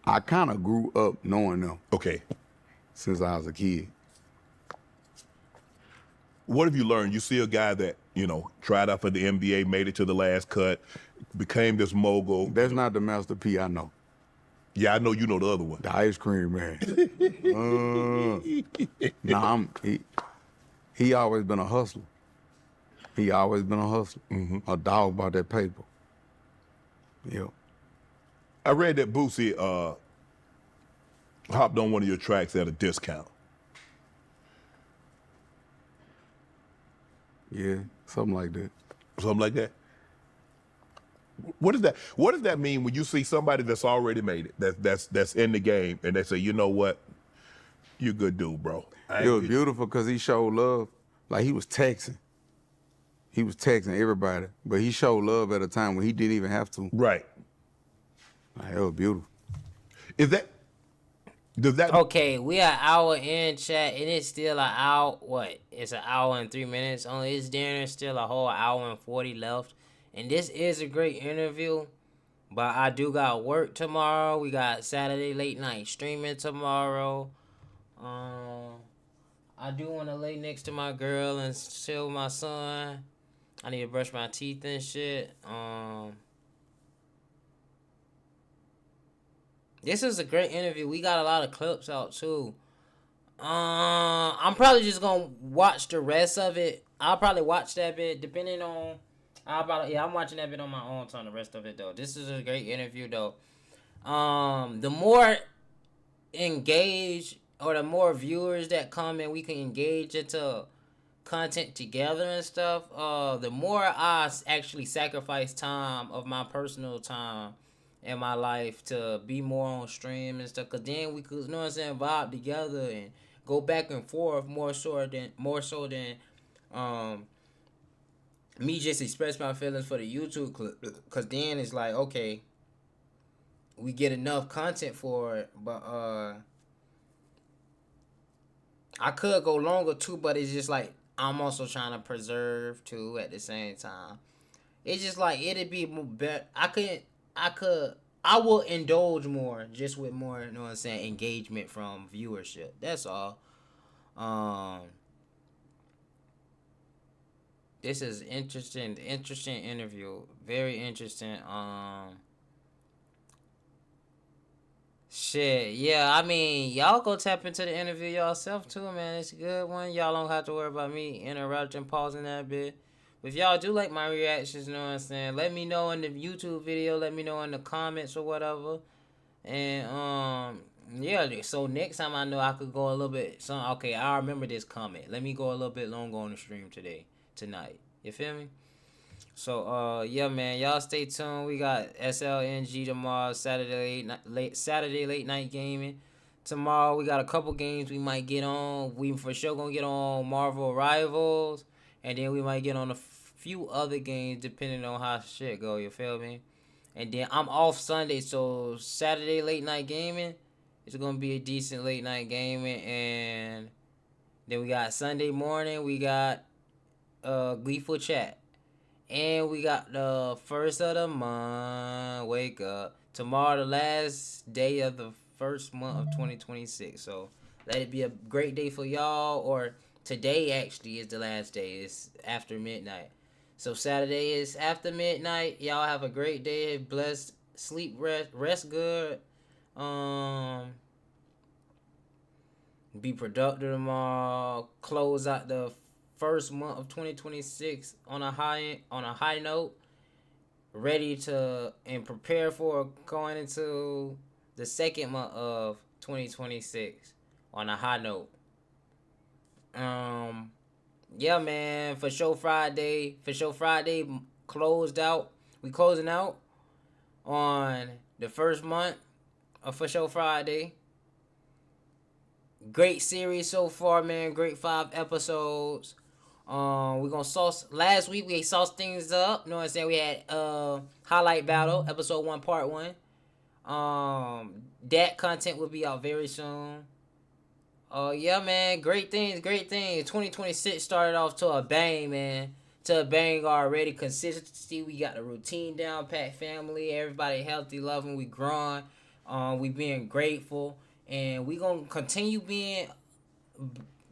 S3: I kind of grew up knowing them
S1: Okay.
S3: since I was a kid.
S1: What have you learned? You see a guy that, tried out for the NBA, made it to the last cut, became this mogul.
S3: That's not the Master P I know.
S1: Yeah, I know you know the other one.
S3: The ice cream man. He always been a hustler. He always been a hustler.
S1: Mm-hmm.
S3: A dog about that paper. Yeah.
S1: I read that Boosie hopped on one of your tracks at a discount.
S3: Yeah, something like that.
S1: Something like that. What does that mean when you see somebody that's already made it, that's in the game, and they say, you know what, you're a good dude, bro.
S3: It was beautiful because he showed love. Like he was texting. He was texting everybody, but he showed love at a time when he didn't even have to.
S1: Right.
S3: Like, it was beautiful.
S1: Does that?
S2: Okay, we are an hour in, chat, and it's still an hour. What? It's an hour and 3 minutes. Only it's there. Still a whole hour and 40 left. And this is a great interview, but I do got work tomorrow. We got Saturday late night streaming tomorrow. I do want to lay next to my girl and chill with my son. I need to brush my teeth and shit. This is a great interview. We got a lot of clips out too. I'm probably just gonna watch the rest of it. I'll probably watch that bit depending on. I'm watching that bit on my own time. The rest of it though. This is a great interview though. The more engaged or the more viewers that come and we can engage into content together and stuff, the more I actually sacrifice time of my personal time in my life to be more on stream and stuff. Cause then we could, you know what I'm saying, vibe together and go back and forth more so than um me just express my feelings for the YouTube clip. Cause then it's like, okay, we get enough content for it, but I could go longer too, but it's just like I'm also trying to preserve too at the same time. It's just like it'd be more better. I will indulge more just with more, you know what I'm saying, engagement from viewership. That's all. Um, this is interesting interview, very interesting. Shit, yeah. I mean, y'all go tap into the interview yourself too, man. It's a good one. Y'all don't have to worry about me interrupting, pausing that bit. If y'all do like my reactions, you know what I'm saying, let me know in the YouTube video. Let me know in the comments or whatever. And yeah. So next time I know I could go a little bit. Okay, I remember this comment. Let me go a little bit longer on the stream tonight. You feel me? So yeah, man, y'all stay tuned. We got SLNG tomorrow, Saturday late night gaming. Tomorrow we got a couple games we might get on. We for sure gonna get on Marvel Rivals, and then we might get on a few other games depending on how shit go. You feel me? And then I'm off Sunday, so Saturday late night gaming is gonna be a decent late night gaming, and then we got Sunday morning. We got Gleeful Chat. And we got the first of the month. Wake up. Tomorrow, the last day of the first month of 2026. So let it be a great day for y'all. Or today, actually, is the last day. It's after midnight. So Saturday is after midnight. Y'all have a great day. Blessed. Sleep, rest good. Be productive tomorrow. Close out the first month of 2026 on a high note, ready to and prepare for going into the second month of 2026 on a high note. Yeah, man, for show Friday closed out. We closing out on the first month of For Show Friday. Great series so far, man. Great 5 episodes. We're gonna sauce. Last week we sauced things up. You know what I'm saying? We had highlight battle, episode 1, part 1. That content will be out very soon. Yeah, man. Great things. 2026 started off to a bang, man. To a bang already. Consistency. We got the routine down pat, family. Everybody healthy, loving. We growing. We being grateful. And we gonna continue being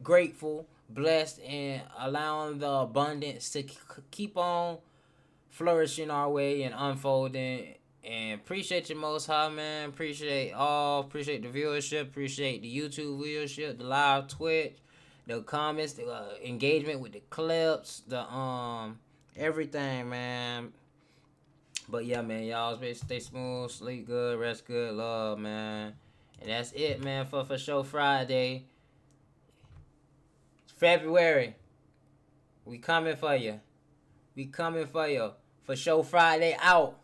S2: grateful, blessed, and allowing the abundance to keep on flourishing our way and unfolding. And appreciate you, Most High, man. Appreciate the viewership. Appreciate the YouTube viewership, the live Twitch, the comments, the engagement with the clips, the everything, man. But yeah, man, y'all stay smooth, sleep good, rest good, love, man. And that's it, man, for Show Friday. February. We coming for you. For Show Friday out.